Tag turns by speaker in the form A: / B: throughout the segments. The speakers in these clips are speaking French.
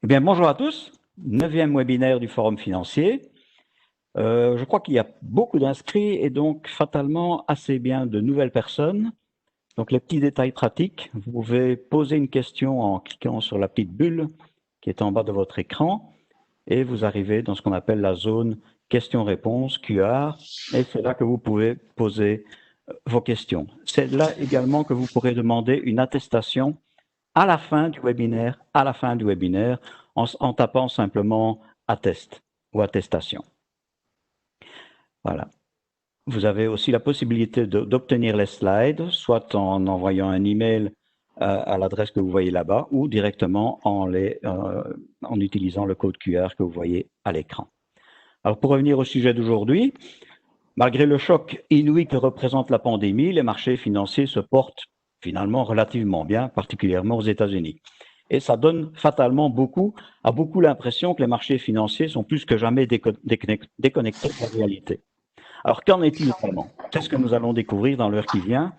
A: Eh bien, bonjour à tous, 9e webinaire du Forum financier. Je crois qu'il y a beaucoup d'inscrits et donc fatalement assez bien de nouvelles personnes. Donc les petits détails pratiques, vous pouvez poser une question en cliquant sur la petite bulle qui est en bas de votre écran et vous arrivez dans ce qu'on appelle la zone questions-réponses QR et c'est là que vous pouvez poser vos questions. C'est là également que vous pourrez demander une attestation à la fin du webinaire, en tapant simplement atteste ou attestation. Voilà. Vous avez aussi la possibilité d'obtenir les slides, soit en envoyant un email à l'adresse que vous voyez là-bas ou directement en utilisant le code QR que vous voyez à l'écran. Alors pour revenir au sujet d'aujourd'hui, malgré le choc inouï que représente la pandémie, les marchés financiers se portent finalement relativement bien, particulièrement aux États-Unis. Et ça donne fatalement beaucoup l'impression que les marchés financiers sont plus que jamais déconnectés de la réalité. Alors, qu'en est-il vraiment? C'est ce que nous allons découvrir dans l'heure qui vient,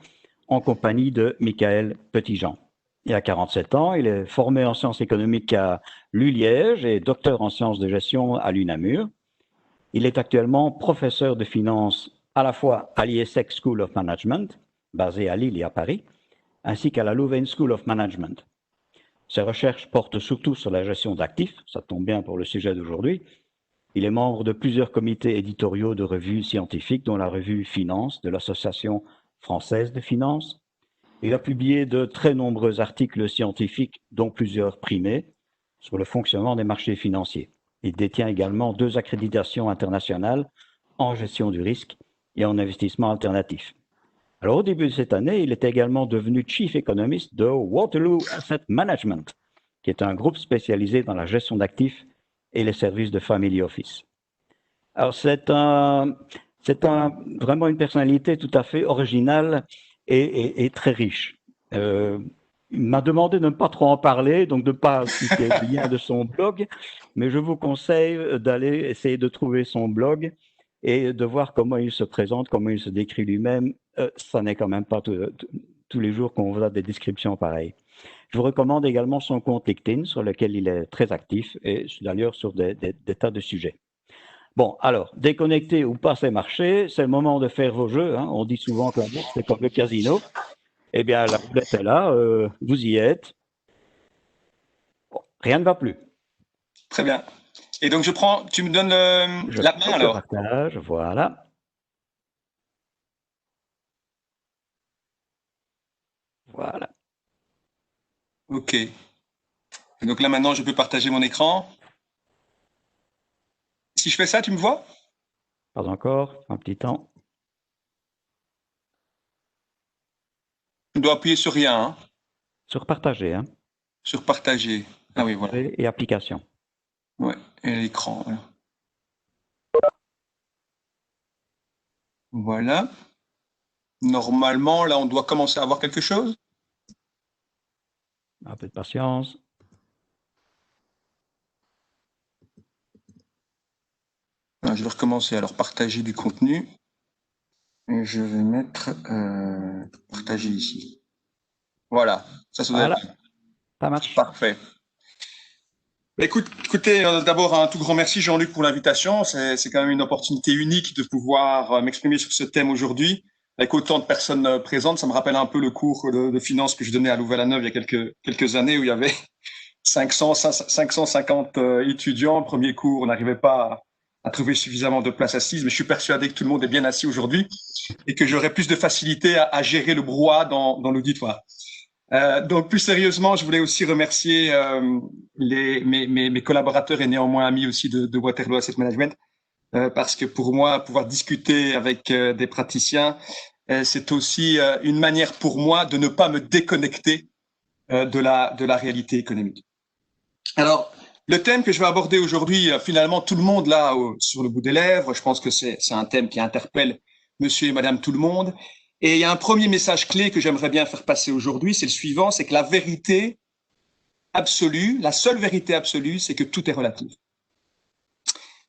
A: en compagnie de Michael Petitjean. Il a 47 ans, il est formé en sciences économiques à l'ULiège et docteur en sciences de gestion à l'UNAMUR. Il est actuellement professeur de finance à la fois à l'ISEC School of Management, basée à Lille et à Paris, ainsi qu'à la Louvain School of Management. Ses recherches portent surtout sur la gestion d'actifs, ça tombe bien pour le sujet d'aujourd'hui. Il est membre de plusieurs comités éditoriaux de revues scientifiques, dont la revue Finance de l'Association française de finance. Il a publié de très nombreux articles scientifiques, dont plusieurs primés, sur le fonctionnement des marchés financiers. Il détient également 2 accréditations internationales en gestion du risque et en investissement alternatif. Alors, au début de cette année, il est également devenu Chief Economist de Waterloo Asset Management, qui est un groupe spécialisé dans la gestion d'actifs et les services de family office. Alors, c'est vraiment une personnalité tout à fait originale et très riche. Il m'a demandé de ne pas trop en parler, donc de ne pas citer le lien de son blog, mais je vous conseille d'aller essayer de trouver son blog et de voir comment il se présente, comment il se décrit lui-même. Ça n'est quand même pas tous les jours qu'on voit des descriptions pareilles. Je vous recommande également son compte LinkedIn sur lequel il est très actif et d'ailleurs sur des tas de sujets. Bon, alors, déconnecter ou pas ces marchés, c'est le moment de faire vos jeux. Hein. On dit souvent que la bourse, c'est comme le casino. Eh bien, la roulette est là, vous y êtes. Bon, rien ne va plus.
B: Très bien. Et donc, tu me donnes la main alors.
A: Je partage, voilà. Voilà.
B: OK. Et donc là, maintenant, je peux partager mon écran. Si je fais ça, tu me vois?
A: Pas encore, un petit temps.
B: Je dois appuyer sur rien. Hein.
A: Sur partager, hein.
B: Sur partager. Ah oui, voilà.
A: Et application.
B: Ouais, et l'écran. Voilà. Normalement, là, on doit commencer à voir quelque chose.
A: Un peu de patience.
B: Je vais recommencer. Alors, partager du contenu. Et je vais mettre partager ici. Voilà. Ça doit
A: Voilà.
B: être...
A: Ça marche.
B: Parfait. Écoutez, d'abord un tout grand merci Jean-Luc pour l'invitation. C'est quand même une opportunité unique de pouvoir m'exprimer sur ce thème aujourd'hui avec autant de personnes présentes. Ça me rappelle un peu le cours de finance que je donnais à Louvain-la-Neuve il y a quelques années où il y avait 550 étudiants. Premier cours, on n'arrivait pas à trouver suffisamment de places assises, mais je suis persuadé que tout le monde est bien assis aujourd'hui et que j'aurai plus de facilité à gérer le brouhaha dans l'auditoire. Donc plus sérieusement, je voulais aussi remercier mes collaborateurs et néanmoins amis aussi de Waterloo Asset Management parce que pour moi, pouvoir discuter avec des praticiens, c'est aussi une manière pour moi de ne pas me déconnecter de la réalité économique. Alors, le thème que je vais aborder aujourd'hui, finalement, tout le monde là sur le bout des lèvres, je pense que c'est un thème qui interpelle monsieur et madame tout le monde. Et il y a un premier message clé que j'aimerais bien faire passer aujourd'hui, c'est le suivant, c'est que la vérité absolue, la seule vérité absolue, c'est que tout est relatif.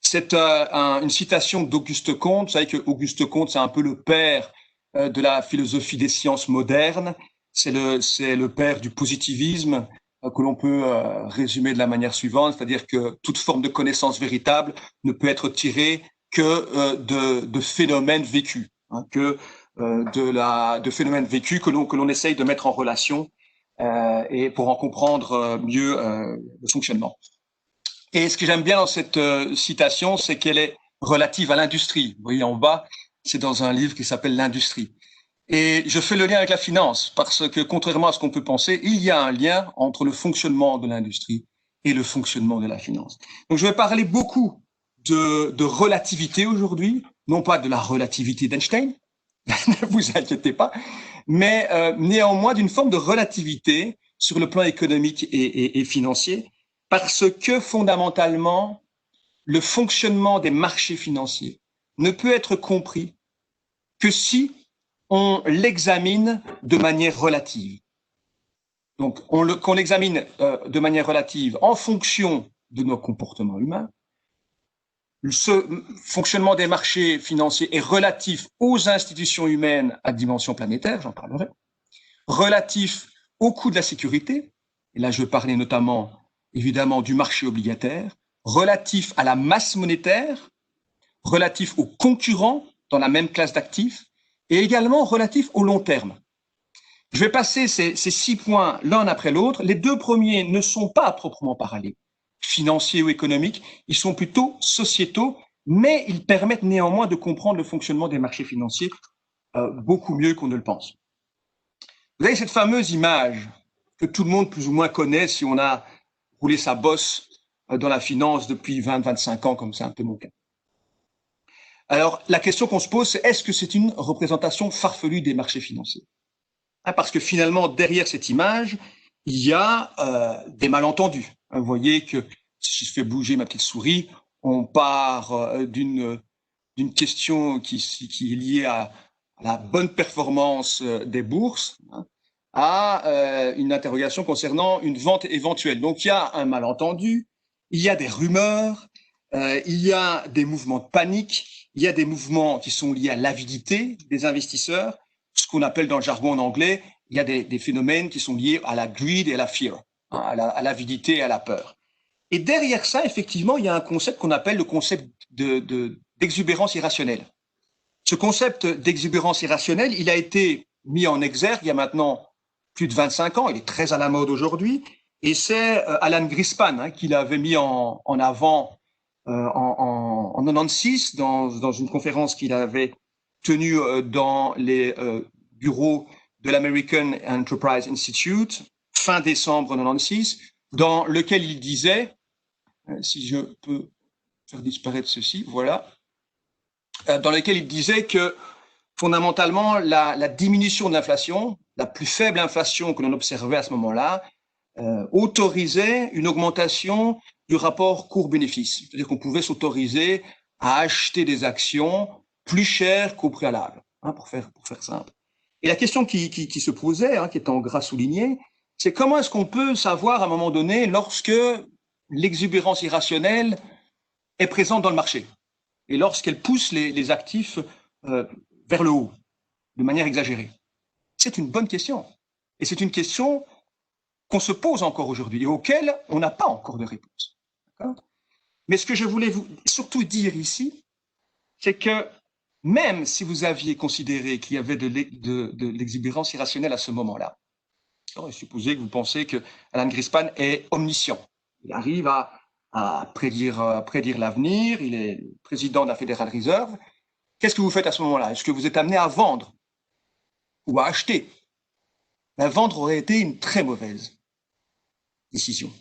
B: C'est une citation d'Auguste Comte. Vous savez que Auguste Comte, c'est un peu le père de la philosophie des sciences modernes. C'est le père du positivisme. que l'on peut résumer de la manière suivante, c'est-à-dire que toute forme de connaissance véritable ne peut être tirée que de phénomènes vécus, hein, de phénomènes vécus que l'on essaye de mettre en relation et pour en comprendre mieux le fonctionnement. Et ce que j'aime bien dans cette citation, c'est qu'elle est relative à l'industrie. Vous voyez en bas, c'est dans un livre qui s'appelle L'Industrie. Et je fais le lien avec la finance parce que, contrairement à ce qu'on peut penser, il y a un lien entre le fonctionnement de l'industrie et le fonctionnement de la finance. Donc, je vais parler beaucoup de relativité aujourd'hui, non pas de la relativité d'Einstein, ne vous inquiétez pas, mais néanmoins d'une forme de relativité sur le plan économique et financier, parce que fondamentalement, le fonctionnement des marchés financiers ne peut être compris que si on l'examine de manière relative. Donc, qu'on l'examine de manière relative en fonction de nos comportements humains. Ce fonctionnement des marchés financiers est relatif aux institutions humaines à dimension planétaire, j'en parlerai, relatif au coût de la sécurité, et là je vais parler notamment évidemment du marché obligataire, relatif à la masse monétaire, relatif aux concurrents dans la même classe d'actifs, et également relatif au long terme. Je vais passer ces 6 points l'un après l'autre. Les 2 premiers ne sont pas à proprement parler financiers ou économiques, ils sont plutôt sociétaux, mais ils permettent néanmoins de comprendre le fonctionnement des marchés financiers beaucoup mieux qu'on ne le pense. Vous avez cette fameuse image que tout le monde plus ou moins connaît si on a roulé sa bosse dans la finance depuis 20-25 ans, comme c'est un peu mon cas. Alors, la question qu'on se pose, c'est est-ce que c'est une représentation farfelue des marchés financiers? Parce que finalement, derrière cette image, il y a des malentendus. Vous voyez que si je fais bouger ma petite souris, on part d'une question qui est liée à la bonne performance des bourses à une interrogation concernant une vente éventuelle. Donc, il y a un malentendu, il y a des rumeurs, il y a des mouvements de panique, il y a des mouvements qui sont liés à l'avidité des investisseurs, ce qu'on appelle dans le jargon en anglais, il y a des phénomènes qui sont liés à la greed et à la fear, hein, à l'avidité et à la peur. Et derrière ça, effectivement, il y a un concept qu'on appelle le concept d'exubérance irrationnelle. Ce concept d'exubérance irrationnelle, il a été mis en exergue il y a maintenant plus de 25 ans, il est très à la mode aujourd'hui, et c'est Alan Greenspan qui l'avait mis en avant en 96 dans une conférence qu'il avait tenue dans les bureaux de l'American Enterprise Institute, fin décembre 96, dans lequel il disait, si je peux faire disparaître ceci, voilà, dans lequel il disait que fondamentalement, la diminution de l'inflation, la plus faible inflation que l'on observait à ce moment-là, autorisait une augmentation du rapport cours-bénéfice. C'est-à-dire qu'on pouvait s'autoriser à acheter des actions plus chères qu'au préalable, pour faire simple. Et la question qui se posait, qui est en gras souligné, c'est comment est-ce qu'on peut savoir à un moment donné lorsque l'exubérance irrationnelle est présente dans le marché et lorsqu'elle pousse les actifs vers le haut, de manière exagérée? C'est une bonne question. Et c'est une question qu'on se pose encore aujourd'hui et auquel on n'a pas encore de réponse. Mais ce que je voulais vous surtout dire ici, c'est que même si vous aviez considéré qu'il y avait de l'exubérance irrationnelle à ce moment-là, supposez que vous pensez que Alan Greenspan est omniscient. Il arrive à prédire l'avenir, il est président de la Federal Reserve. Qu'est-ce que vous faites à ce moment-là? Est-ce que vous êtes amené à vendre ou à acheter? Vendre aurait été une très mauvaise décision.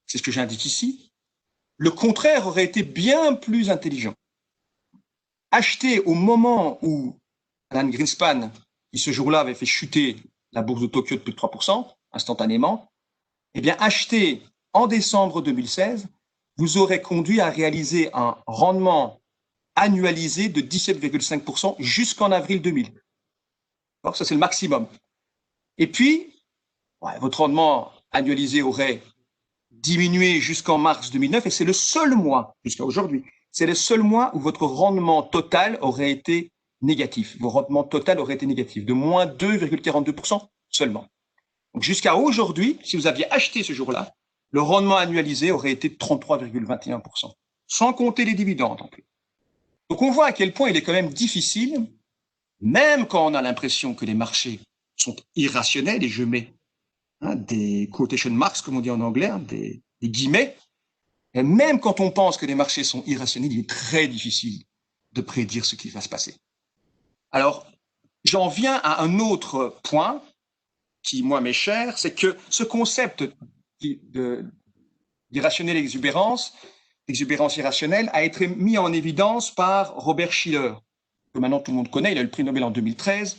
B: C'est ce que j'indique ici. Le contraire aurait été bien plus intelligent. Acheter au moment où Alan Greenspan, qui ce jour-là avait fait chuter la bourse de Tokyo de plus de 3%, instantanément, eh bien, acheter en décembre 2016 vous aurait conduit à réaliser un rendement annualisé de 17,5% jusqu'en avril 2000. Alors, ça, c'est le maximum. Et puis, votre rendement annualisé aurait diminué jusqu'en mars 2009 et c'est le seul mois, jusqu'à aujourd'hui, c'est le seul mois où votre rendement total aurait été négatif. Vos rendements total auraient été négatifs, de moins 2,42% seulement. Donc jusqu'à aujourd'hui, si vous aviez acheté ce jour-là, le rendement annualisé aurait été de 33,21%, sans compter les dividendes en plus. Donc on voit à quel point il est quand même difficile, même quand on a l'impression que les marchés sont irrationnels, et je mets des quotation marks, comme on dit en anglais, des guillemets, et même quand on pense que les marchés sont irrationnels, il est très difficile de prédire ce qui va se passer. Alors, j'en viens à un autre point qui, moi, m'est cher, c'est que ce concept d'irrationnelle exubérance irrationnelle, a été mis en évidence par Robert Shiller, que maintenant tout le monde connaît, il a eu le prix Nobel en 2013,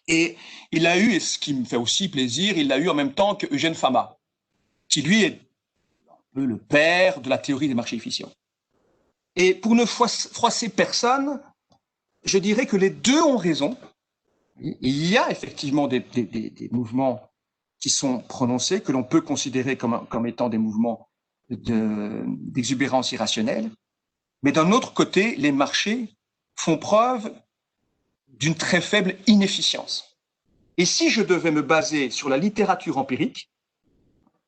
B: et il l'a eu, et ce qui me fait aussi plaisir, il l'a eu en même temps que Eugène Fama, qui lui est le père de la théorie des marchés efficients. Et pour ne froisser personne, je dirais que les deux ont raison. Il y a effectivement des mouvements qui sont prononcés, que l'on peut considérer comme étant des mouvements d'exubérance irrationnelle. Mais d'un autre côté, les marchés font preuve d'une très faible inefficience. Et si je devais me baser sur la littérature empirique,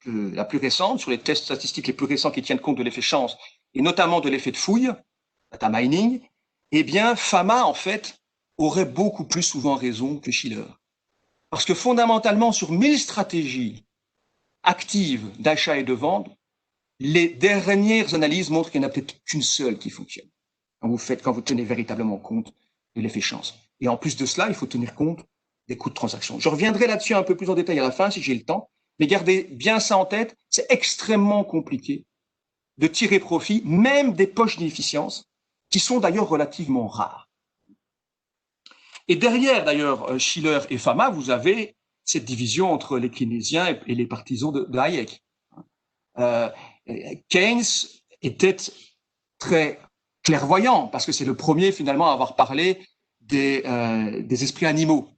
B: la plus récente, sur les tests statistiques les plus récents qui tiennent compte de l'effet chance, et notamment de l'effet de fouille, data mining, eh bien, Fama, en fait, aurait beaucoup plus souvent raison que Shiller. Parce que fondamentalement, sur 1000 stratégies actives d'achat et de vente, les dernières analyses montrent qu'il n'y en a peut-être qu'une seule qui fonctionne, quand vous tenez véritablement compte de l'effet chance. Et en plus de cela, il faut tenir compte des coûts de transaction. Je reviendrai là-dessus un peu plus en détail à la fin, si j'ai le temps, mais gardez bien ça en tête, c'est extrêmement compliqué de tirer profit, même des poches d'inefficience, qui sont d'ailleurs relativement rares. Et derrière, d'ailleurs, Shiller et Fama, vous avez cette division entre les keynésiens et les partisans de Hayek. Keynes était très clairvoyant, parce que c'est le premier, finalement, à avoir parlé des esprits animaux,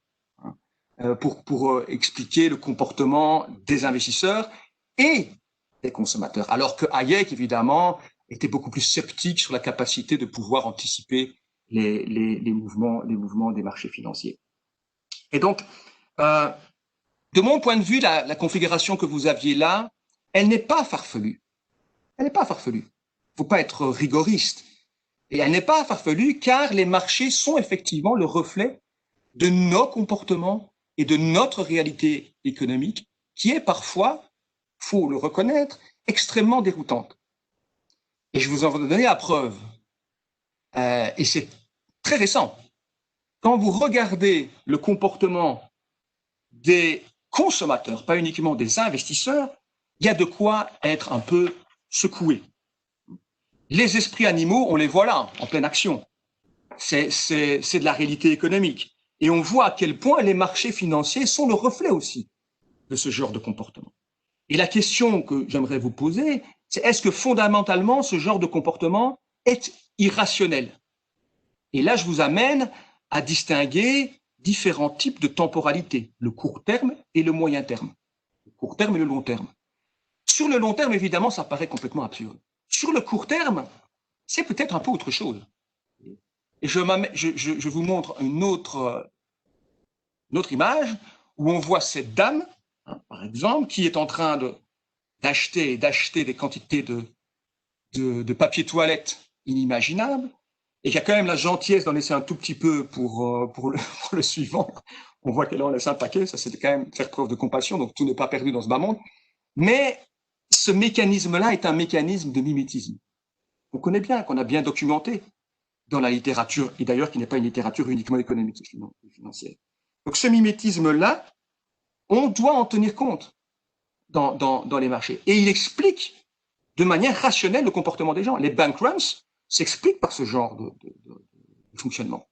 B: pour expliquer le comportement des investisseurs et des consommateurs. Alors que Hayek, évidemment, était beaucoup plus sceptique sur la capacité de pouvoir anticiper les mouvements des marchés financiers. Et donc, de mon point de vue, la configuration que vous aviez là, elle n'est pas farfelue. Elle n'est pas farfelue. Il ne faut pas être rigoriste. Et elle n'est pas farfelue car les marchés sont effectivement le reflet de nos comportements et de notre réalité économique qui est parfois, il faut le reconnaître, extrêmement déroutante. Et je vous en donner la preuve. Et c'est très récent. Quand vous regardez le comportement des consommateurs, pas uniquement des investisseurs, il y a de quoi être un peu secoué. Les esprits animaux, on les voit là, en pleine action. C'est de la réalité économique. Et on voit à quel point les marchés financiers sont le reflet aussi de ce genre de comportement. Et la question que j'aimerais vous poser, c'est est-ce que fondamentalement, ce genre de comportement est irrationnel? Et là, je vous amène à distinguer différents types de temporalité, le court terme et le moyen terme. Le court terme et le long terme. Sur le long terme, évidemment, ça paraît complètement absurde. Sur le court terme, c'est peut-être un peu autre chose. Et je vous montre une autre image où on voit cette dame, par exemple, qui est en train d'acheter des quantités de papier toilette inimaginables, et qui a quand même la gentillesse d'en laisser un tout petit peu pour le suivant. On voit qu'elle en laisse un paquet, ça c'est quand même faire preuve de compassion, donc tout n'est pas perdu dans ce bas monde. Mais ce mécanisme-là est un mécanisme de mimétisme. On connaît bien, qu'on a bien documenté dans la littérature, et d'ailleurs qui n'est pas une littérature uniquement économique et financière. Donc ce mimétisme-là, on doit en tenir compte dans les marchés. Et il explique de manière rationnelle le comportement des gens. Les bank runs s'expliquent par ce genre de fonctionnement.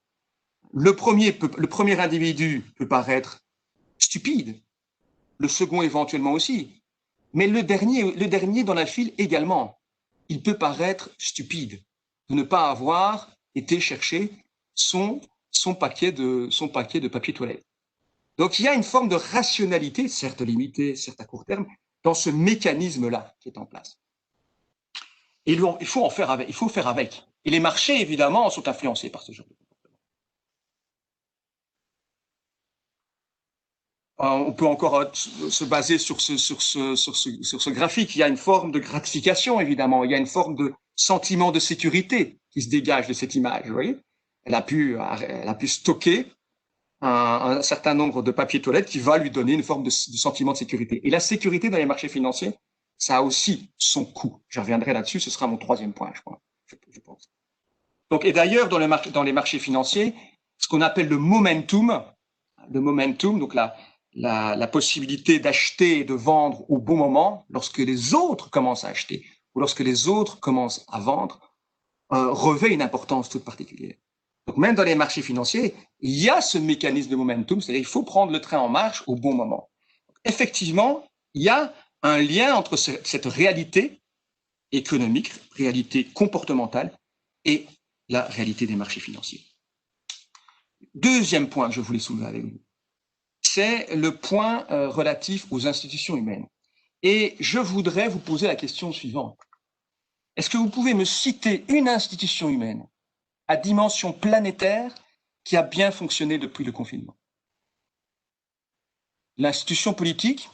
B: Le premier individu peut paraître stupide, le second éventuellement aussi, mais le dernier dans la file également. Il peut paraître stupide de ne pas avoir été chercher son paquet de papier toilette. Donc il y a une forme de rationalité, certes limitée, certes à court terme, dans ce mécanisme-là qui est en place. Et il faut faire avec. Et les marchés, évidemment, sont influencés par ce genre de comportement. on peut encore se baser sur ce graphique. Il y a une forme de gratification, évidemment. Il y a une forme de sentiment de sécurité qui se dégage de cette image. Vous voyez, elle a pu stocker un certain nombre de papiers toilettes qui va lui donner une forme de sentiment de sécurité. Et la sécurité dans les marchés financiers, ça a aussi son coût. Je reviendrai là-dessus. Ce sera mon troisième point, je crois. Je pense. Donc, et d'ailleurs, dans les marchés financiers, ce qu'on appelle le momentum, donc la possibilité d'acheter et de vendre au bon moment, lorsque les autres commencent à acheter ou lorsque les autres commencent à vendre, revêt une importance toute particulière. Donc même dans les marchés financiers, il y a ce mécanisme de momentum, c'est-à-dire il faut prendre le train en marche au bon moment. Donc, effectivement, il y a un lien entre cette réalité économique, réalité comportementale et la réalité des marchés financiers. Deuxième point que je voulais soulever avec vous, c'est le point relatif aux institutions humaines. Et je voudrais vous poser la question suivante. Est-ce que vous pouvez me citer une institution humaine à dimension planétaire qui a bien fonctionné depuis le confinement? L'institution politique,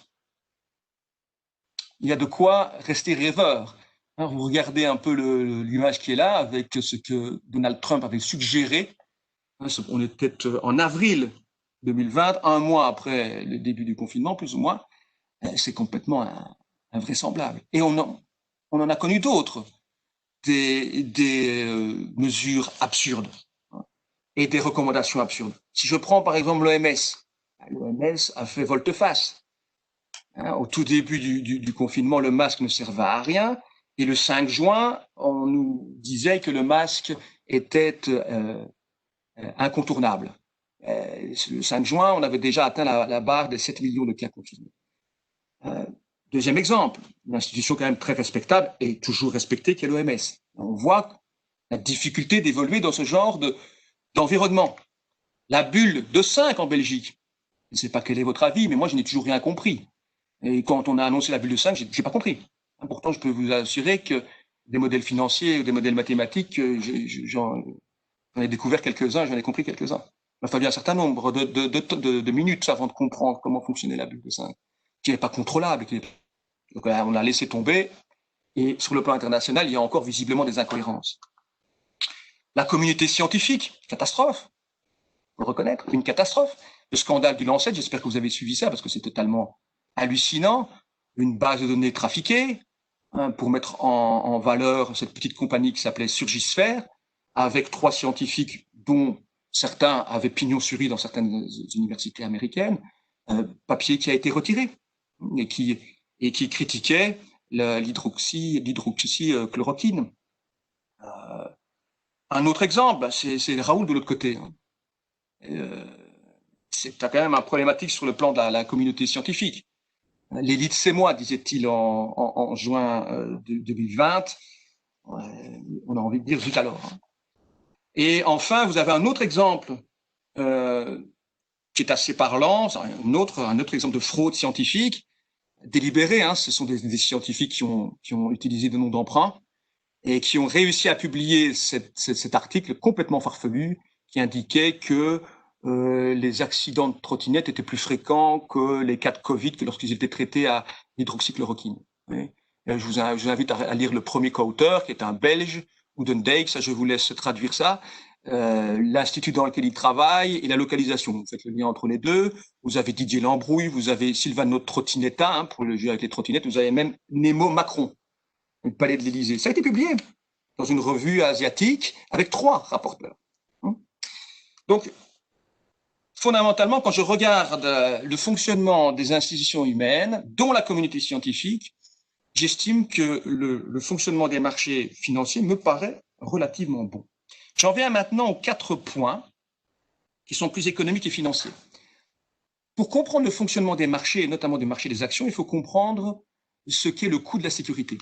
B: il y a de quoi rester rêveur. Alors, vous regardez un peu l'image qui est là avec ce que Donald Trump avait suggéré. On était en avril 2020, un mois après le début du confinement, plus ou moins. C'est complètement invraisemblable. Et on en a connu d'autres, des mesures absurdes et des recommandations absurdes. Si je prends par exemple l'OMS a fait volte-face. Au tout début du confinement, le masque ne servait à rien. Et le 5 juin, on nous disait que le masque était incontournable. Le 5 juin, on avait déjà atteint la barre des 7 millions de cas confirmés. Deuxième exemple, une institution quand même très respectable et toujours respectée qui est l'OMS. On voit la difficulté d'évoluer dans ce genre d'environnement. La bulle de 5 en Belgique, je ne sais pas quel est votre avis, mais moi je n'ai toujours rien compris. Et quand on a annoncé la bulle de 5, je n'ai pas compris. Pourtant, je peux vous assurer que des modèles financiers ou des modèles mathématiques, j'en ai découvert quelques-uns, j'en ai compris quelques-uns. Il m'a fallu un certain nombre de minutes avant de comprendre comment fonctionnait la bulle de 5, qui n'est pas contrôlable. Donc là, on a laissé tomber. Et sur le plan international, il y a encore visiblement des incohérences. La communauté scientifique, catastrophe. Il faut le reconnaître, une catastrophe. Le scandale du Lancet, j'espère que vous avez suivi ça parce que c'est totalement hallucinant. Une base de données trafiquée pour mettre en valeur cette petite compagnie qui s'appelait Surgisphère, avec 3 scientifiques dont certains avaient pignon sur rue dans certaines universités américaines, papier qui a été retiré et qui critiquait l'hydroxychloroquine. Un autre exemple, c'est Raoul de l'autre côté. C'est quand même un problématique sur le plan de la communauté scientifique. L'élite, c'est moi, disait-il en juin 2020. On a envie de dire zut alors. Et enfin, vous avez un autre exemple qui est assez parlant, un autre exemple de fraude scientifique délibérée. Ce sont des scientifiques qui ont utilisé des noms d'emprunt et qui ont réussi à publier cet article complètement farfelu qui indiquait que les accidents de trottinette étaient plus fréquents que les cas de Covid que lorsqu'ils étaient traités à l'hydroxychloroquine. Oui. Je vous invite à lire le premier co-auteur, qui est un Belge, Oudendijk, ça je vous laisse traduire ça, l'institut dans lequel il travaille et la localisation. Vous faites le lien entre les deux. Vous avez Didier Lambrouille, vous avez Silvano Trottinetta, pour le jeu avec les trottinettes, vous avez même Nemo Macron, le palais de l'Élysée. Ça a été publié dans une revue asiatique avec 3 rapporteurs. Donc, fondamentalement, quand je regarde le fonctionnement des institutions humaines, dont la communauté scientifique, j'estime que le fonctionnement des marchés financiers me paraît relativement bon. J'en viens maintenant aux 4 points qui sont plus économiques et financiers. Pour comprendre le fonctionnement des marchés, et notamment des marchés des actions, il faut comprendre ce qu'est le coût de la sécurité.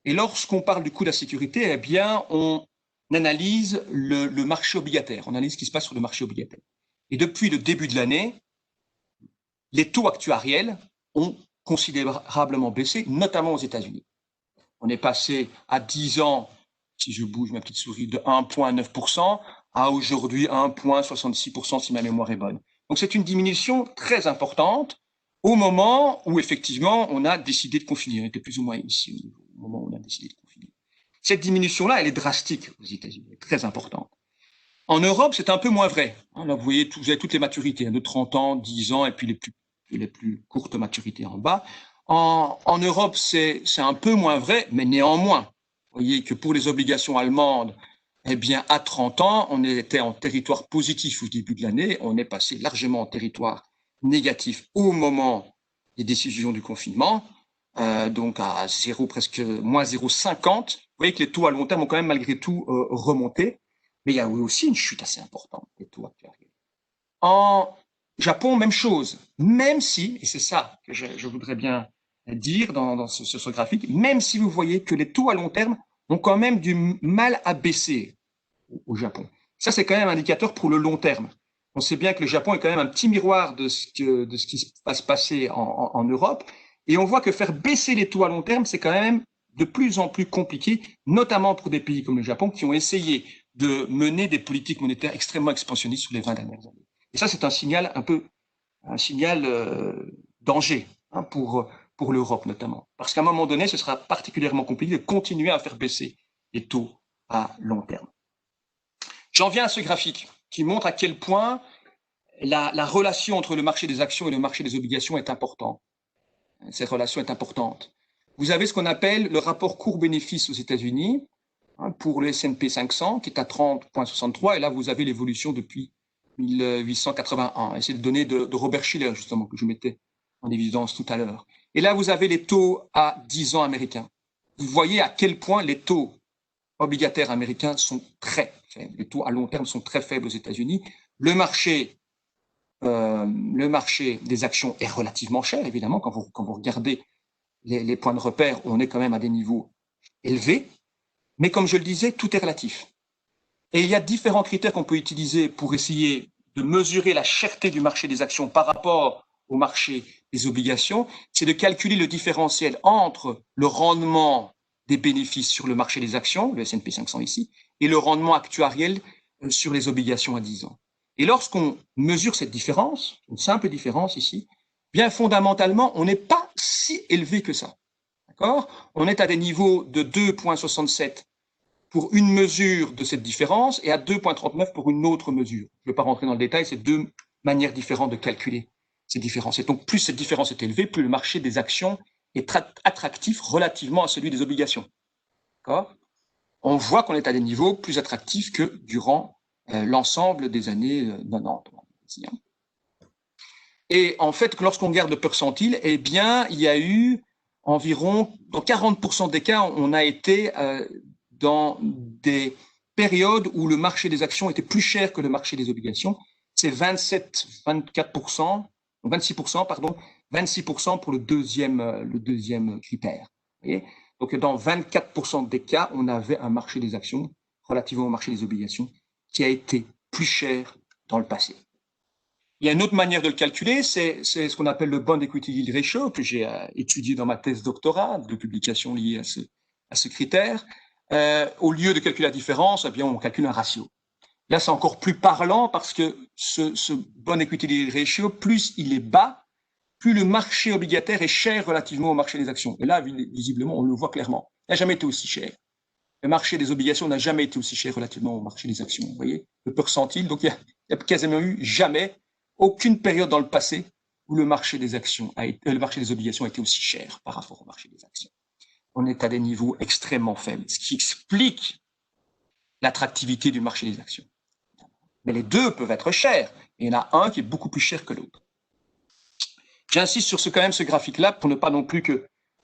B: Et lorsqu'on parle du coût de la sécurité, eh bien, on analyse le marché obligataire, on analyse ce qui se passe sur le marché obligataire. Et depuis le début de l'année, les taux actuariels ont considérablement baissé, notamment aux États-Unis. On est passé à 10 ans, si je bouge ma petite souris, de 1,9% à aujourd'hui 1,66% si ma mémoire est bonne. Donc c'est une diminution très importante au moment où effectivement on a décidé de confiner. On était plus ou moins ici au moment où on a décidé de confiner. Cette diminution-là, elle est drastique aux États-Unis, elle est très importante. En Europe, c'est un peu moins vrai. Là, vous voyez, vous avez toutes les maturités, de 30 ans, 10 ans, et puis les plus courtes maturités en bas. En Europe, c'est un peu moins vrai, mais néanmoins, vous voyez que pour les obligations allemandes, eh bien, à 30 ans, on était en territoire positif au début de l'année, on est passé largement en territoire négatif au moment des décisions du confinement, donc à 0, presque moins 0,50. Vous voyez que les taux à long terme ont quand même malgré tout remonté, mais il y a eu aussi une chute assez importante des taux actuels. En Japon, même chose, même si, et c'est ça que je voudrais bien dire dans ce graphique, même si vous voyez que les taux à long terme ont quand même du mal à baisser au Japon. Ça, c'est quand même un indicateur pour le long terme. On sait bien que le Japon est quand même un petit miroir de ce qui va se passer en Europe. Et on voit que faire baisser les taux à long terme, c'est quand même de plus en plus compliqué, notamment pour des pays comme le Japon qui ont essayé de mener des politiques monétaires extrêmement expansionnistes sur les 20 dernières années. Et ça, c'est un signal danger pour l'Europe notamment. Parce qu'à un moment donné, ce sera particulièrement compliqué de continuer à faire baisser les taux à long terme. J'en viens à ce graphique qui montre à quel point la relation entre le marché des actions et le marché des obligations est importante. Cette relation est importante. Vous avez ce qu'on appelle le rapport cours-bénéfice aux États-Unis pour le S&P 500 qui est à 30,63 et là vous avez l'évolution depuis 1881. Et c'est le données de Robert Shiller justement que je mettais en évidence tout à l'heure. Et là vous avez les taux à 10 ans américains. Vous voyez à quel point les taux obligataires américains sont très faibles. Les taux à long terme sont très faibles aux États-Unis. Le marché des actions est relativement cher, évidemment, quand vous regardez les points de repère, on est quand même à des niveaux élevés. Mais comme je le disais, tout est relatif. Et il y a différents critères qu'on peut utiliser pour essayer de mesurer la cherté du marché des actions par rapport au marché des obligations. C'est de calculer le différentiel entre le rendement des bénéfices sur le marché des actions, le S&P 500 ici, et le rendement actuariel sur les obligations à 10 ans. Et lorsqu'on mesure cette différence, une simple différence ici, bien fondamentalement, on n'est pas si élevé que ça. D'accord ? On est à des niveaux de 2,67 pour une mesure de cette différence et à 2,39 pour une autre mesure. Je ne vais pas rentrer dans le détail, c'est deux manières différentes de calculer ces différences. Et donc, plus cette différence est élevée, plus le marché des actions est attractif relativement à celui des obligations. D'accord ? On voit qu'on est à des niveaux plus attractifs que durant l'ensemble des années 90. Et en fait, lorsqu'on regarde le percentile, eh bien, il y a eu environ, dans 40% des cas, on a été dans des périodes où le marché des actions était plus cher que le marché des obligations. C'est 26% pour le deuxième critère. Vous voyez ? Donc, dans 24% des cas, on avait un marché des actions relativement au marché des obligations qui a été plus cher dans le passé. Il y a une autre manière de le calculer, c'est ce qu'on appelle le Bond Equity Yield Ratio, que j'ai étudié dans ma thèse doctorat, de publications liées à ce critère. Au lieu de calculer la différence, eh bien, on calcule un ratio. Là, c'est encore plus parlant parce que ce Bond Equity Yield Ratio, plus il est bas, plus le marché obligataire est cher relativement au marché des actions. Et là, visiblement, on le voit clairement. Il n'a jamais été aussi cher. Le marché des obligations n'a jamais été aussi cher relativement au marché des actions. Vous voyez, le percentile. Donc, il n'y a quasiment eu jamais aucune période dans le passé où le marché des obligations a été aussi cher par rapport au marché des actions. On est à des niveaux extrêmement faibles, ce qui explique l'attractivité du marché des actions. Mais les deux peuvent être chers. Il y en a un qui est beaucoup plus cher que l'autre. J'insiste sur quand même ce graphique-là pour ne pas non plus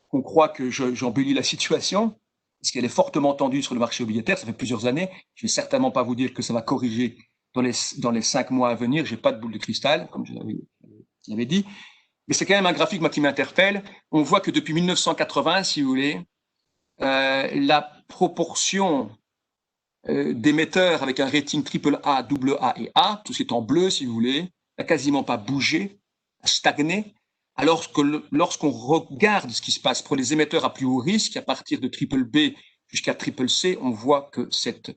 B: qu'on croit que j'embellis la situation, parce qu'elle est fortement tendue sur le marché obligataire. Ça fait plusieurs années. Je ne vais certainement pas vous dire que ça va corriger dans les 5 mois à venir. Je n'ai pas de boule de cristal, comme je l'avais dit. Mais c'est quand même un graphique moi, qui m'interpelle. On voit que depuis 1980, si vous voulez, la proportion d'émetteurs avec un rating AAA, AA et A, tout ce qui est en bleu, si vous voulez, n'a quasiment pas bougé, a stagné, alors que lorsqu'on regarde ce qui se passe pour les émetteurs à plus haut risque, à partir de triple B jusqu'à triple C, on voit que cette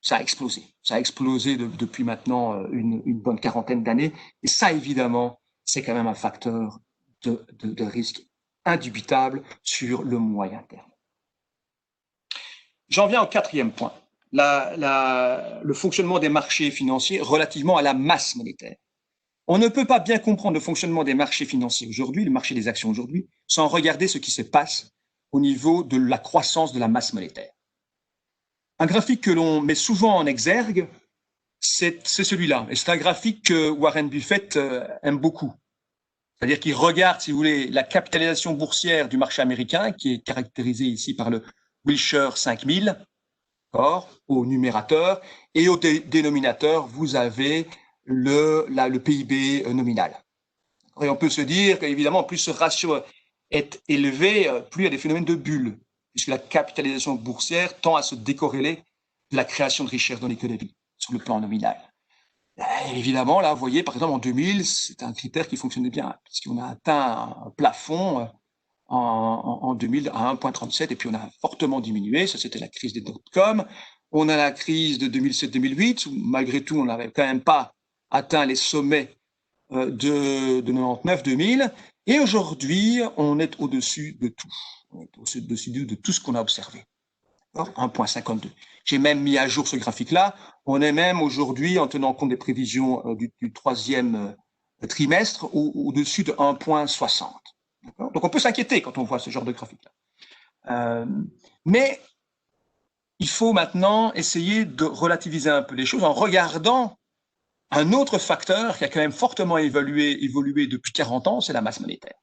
B: ça a explosé. Ça a explosé depuis maintenant une bonne quarantaine d'années. Et ça, évidemment, c'est quand même un facteur de risque indubitable sur le moyen terme. J'en viens au quatrième point, le fonctionnement des marchés financiers relativement à la masse monétaire. On ne peut pas bien comprendre le fonctionnement des marchés financiers aujourd'hui, le marché des actions aujourd'hui, sans regarder ce qui se passe au niveau de la croissance de la masse monétaire. Un graphique que l'on met souvent en exergue, c'est celui-là. Et c'est un graphique que Warren Buffett aime beaucoup. C'est-à-dire qu'il regarde, si vous voulez, la capitalisation boursière du marché américain, qui est caractérisée ici par le Wilshire 5000, au numérateur, et au dénominateur, vous avez le PIB nominal. Et on peut se dire qu'évidemment, plus ce ratio est élevé, plus il y a des phénomènes de bulle, puisque la capitalisation boursière tend à se décorréler de la création de richesse dans l'économie, sur le plan nominal. Et évidemment, là, vous voyez, par exemple, en 2000, c'est un critère qui fonctionnait bien, puisqu'on a atteint un plafond en 2000 à 1,37, et puis on a fortement diminué. Ça, c'était la crise des dot-com. On a la crise de 2007-2008, où malgré tout, on n'avait quand même pas atteint les sommets de 99-2000. Et aujourd'hui, on est au-dessus de tout. On est au-dessus de tout ce qu'on a observé. 1,52. J'ai même mis à jour ce graphique-là. On est même aujourd'hui, en tenant compte des prévisions du troisième trimestre, au-dessus de 1,60. Donc on peut s'inquiéter quand on voit ce genre de graphique-là. Mais il faut maintenant essayer de relativiser un peu les choses en regardant un autre facteur qui a quand même fortement évolué depuis 40 ans, c'est la masse monétaire.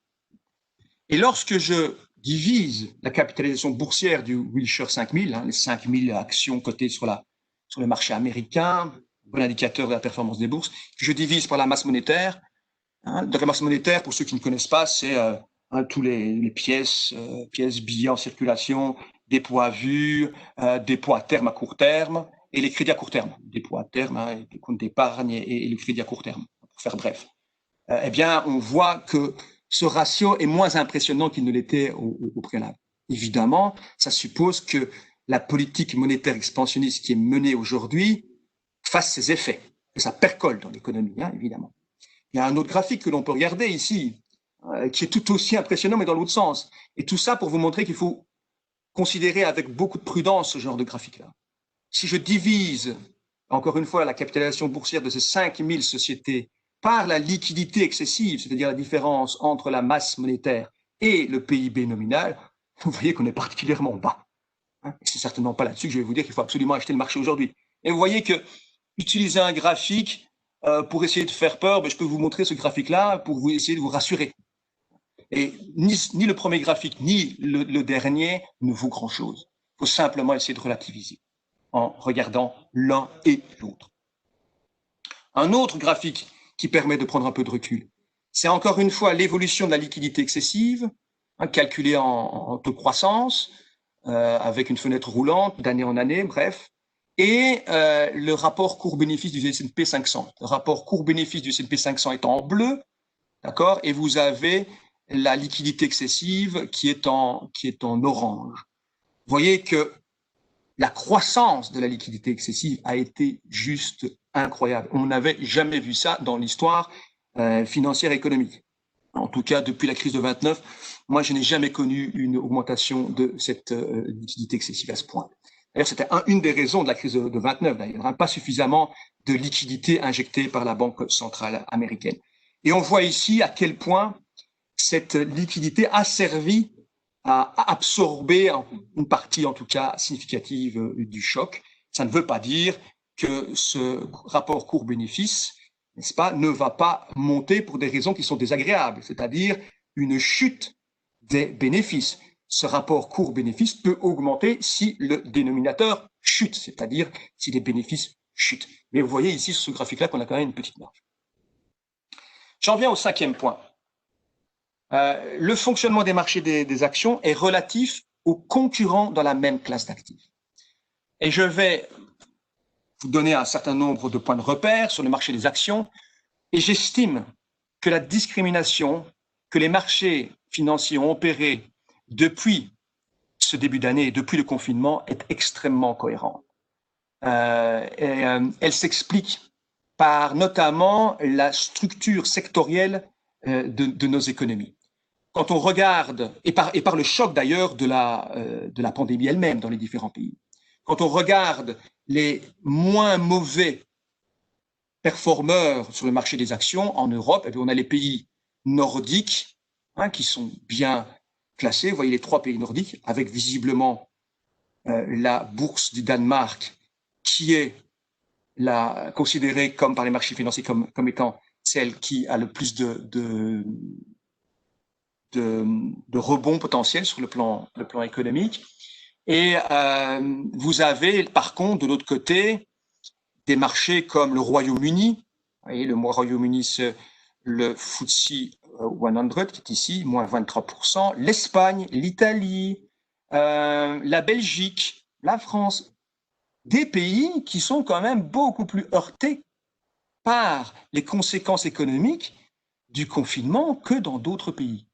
B: Et lorsque je divise la capitalisation boursière du Wilshire 5000, les 5000 actions cotées sur le marché américain, bon indicateur de la performance des bourses, que je divise par la masse monétaire. Donc la masse monétaire, pour ceux qui ne connaissent pas, c'est tous les pièces, billets en circulation, dépôts à vue, dépôts à terme, à court terme, et les crédits à court terme. Dépôts à terme, les comptes d'épargne et le crédit à court terme, pour faire bref. Eh bien, on voit que ce ratio est moins impressionnant qu'il ne l'était au préalable. Évidemment, ça suppose que la politique monétaire expansionniste qui est menée aujourd'hui fasse ses effets, que ça percole dans l'économie, évidemment. Il y a un autre graphique que l'on peut regarder ici, qui est tout aussi impressionnant, mais dans l'autre sens. Et tout ça pour vous montrer qu'il faut considérer avec beaucoup de prudence ce genre de graphique-là. Si je divise, encore une fois, la capitalisation boursière de ces 5000 sociétés par la liquidité excessive, c'est-à-dire la différence entre la masse monétaire et le PIB nominal, vous voyez qu'on est particulièrement bas. C'est certainement pas là-dessus que je vais vous dire qu'il faut absolument acheter le marché aujourd'hui. Et vous voyez que utiliser un graphique pour essayer de faire peur, je peux vous montrer ce graphique-là pour vous essayer de vous rassurer. Et ni le premier graphique, ni le dernier ne vaut grand-chose. Il faut simplement essayer de relativiser en regardant l'un et l'autre. Un autre graphique qui permet de prendre un peu de recul, c'est encore une fois l'évolution de la liquidité excessive, calculée en taux de croissance, avec une fenêtre roulante d'année en année, bref, et le rapport cours-bénéfice du S&P 500. Le rapport cours-bénéfice du S&P 500 est en bleu, d'accord, et vous avez la liquidité excessive qui est en orange. Vous voyez que la croissance de la liquidité excessive a été juste incroyable. On n'avait jamais vu ça dans l'histoire financière et économique. En tout cas, depuis la crise de 29, moi, je n'ai jamais connu une augmentation de cette liquidité excessive à ce point. D'ailleurs, c'était une des raisons de la crise de 29, d'ailleurs, pas suffisamment de liquidité injectée par la Banque centrale américaine. Et on voit ici à quel point cette liquidité a servi à absorber une partie, en tout cas, significative du choc. Ça ne veut pas dire que ce rapport cours-bénéfice, n'est-ce pas, ne va pas monter pour des raisons qui sont désagréables, c'est-à-dire une chute des bénéfices. Ce rapport cours-bénéfice peut augmenter si le dénominateur chute, c'est-à-dire si les bénéfices chutent. Mais vous voyez ici sur ce graphique-là qu'on a quand même une petite marge. J'en viens au cinquième point. Le fonctionnement des marchés des actions est relatif aux concurrents dans la même classe d'actifs. Et je vais vous donner un certain nombre de points de repère sur le marché des actions, et j'estime que la discrimination que les marchés financiers ont opérée depuis ce début d'année et depuis le confinement est extrêmement cohérente. Elle s'explique par notamment la structure sectorielle de nos économies. Quand on regarde, et par le choc d'ailleurs de la pandémie elle-même dans les différents pays, quand on regarde les moins mauvais performeurs sur le marché des actions en Europe, eh bien, on a les pays nordiques qui sont bien classés. Vous voyez les 3 pays nordiques, avec visiblement la bourse du Danemark qui est considérée comme par les marchés financiers comme étant celle qui a le plus de rebond potentiel sur le plan économique. Et vous avez par contre de l'autre côté des marchés comme le Royaume-Uni. Vous voyez, le Royaume-Uni, c'est le FTSE 100 qui est ici, moins 23%. L'Espagne, l'Italie, la Belgique, la France, des pays qui sont quand même beaucoup plus heurtés par les conséquences économiques du confinement que dans d'autres pays.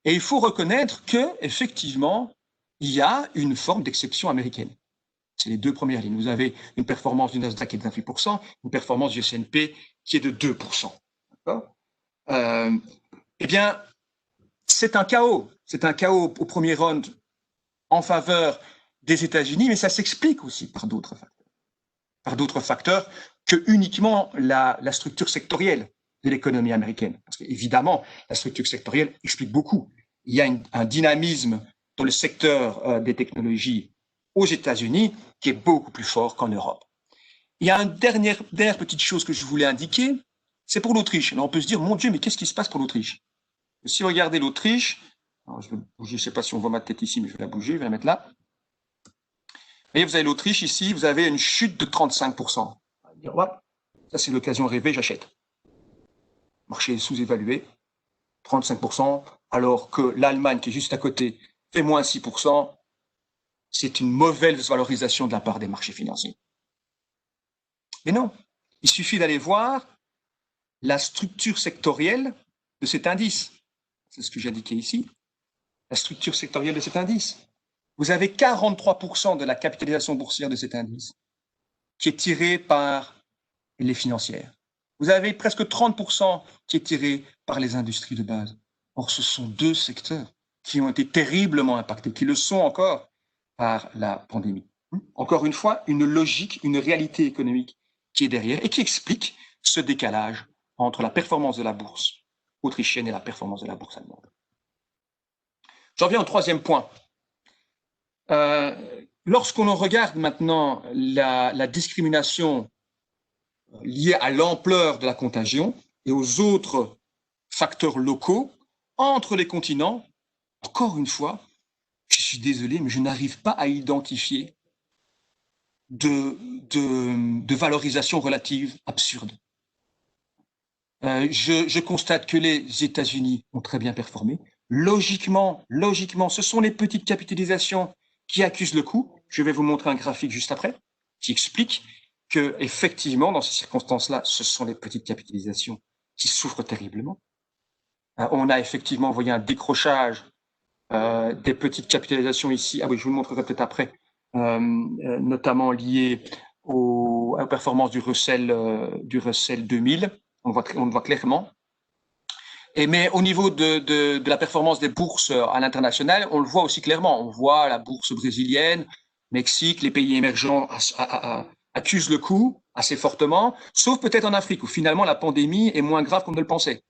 B: Et il faut reconnaître qu'effectivement, il y a une forme d'exception américaine. C'est les 2 premières lignes. Vous avez une performance du Nasdaq qui est de 28%, une performance du S&P qui est de 2%. Eh bien, c'est un chaos. C'est un chaos au premier round en faveur des États-Unis, mais ça s'explique aussi par d'autres facteurs. Par d'autres facteurs que uniquement la structure sectorielle de l'économie américaine. Parce qu'évidemment, la structure sectorielle explique beaucoup. Il y a un dynamisme dans le secteur des technologies aux États-Unis qui est beaucoup plus fort qu'en Europe. Il y a une dernière petite chose que je voulais indiquer, c'est pour l'Autriche. Alors on peut se dire, mon Dieu, mais qu'est-ce qui se passe pour l'Autriche? Si vous regardez l'Autriche, je vais bouger, je ne sais pas si on voit ma tête ici, mais je vais la bouger, je vais la mettre là. Et vous avez l'Autriche ici, vous avez une chute de 35%. Ça c'est l'occasion rêvée, j'achète. Marché sous-évalué, 35%, alors que l'Allemagne qui est juste à côté fait moins 6%. C'est une mauvaise valorisation de la part des marchés financiers. Mais non, il suffit d'aller voir la structure sectorielle de cet indice. C'est ce que j'ai indiqué ici. La structure sectorielle de cet indice. Vous avez 43% de la capitalisation boursière de cet indice qui est tirée par les financières. Vous avez presque 30% qui est tiré par les industries de base. Or, ce sont 2 secteurs qui ont été terriblement impactés, qui le sont encore par la pandémie. Encore une fois, une logique, une réalité économique qui est derrière et qui explique ce décalage entre la performance de la bourse autrichienne et la performance de la bourse allemande. J'en viens au 3e point. Lorsqu'on regarde maintenant la discrimination liée à l'ampleur de la contagion et aux autres facteurs locaux entre les continents, encore une fois, je suis désolé, mais je n'arrive pas à identifier de valorisation relative absurde. Je constate que les États-Unis ont très bien performé. Logiquement, ce sont les petites capitalisations qui accusent le coup. Je vais vous montrer un graphique juste après qui explique que, effectivement, dans ces circonstances-là, ce sont les petites capitalisations qui souffrent terriblement. On a effectivement, vous voyez, un décrochage des petites capitalisations ici. Ah oui, je vous le montrerai peut-être après, notamment lié aux performances du Russell 2000. On le voit clairement. Mais au niveau de la performance des bourses à l'international, on le voit aussi clairement. On voit la bourse brésilienne, Mexique, les pays émergents accusent le coup assez fortement, sauf peut-être en Afrique, où finalement la pandémie est moins grave qu'on ne le pensait.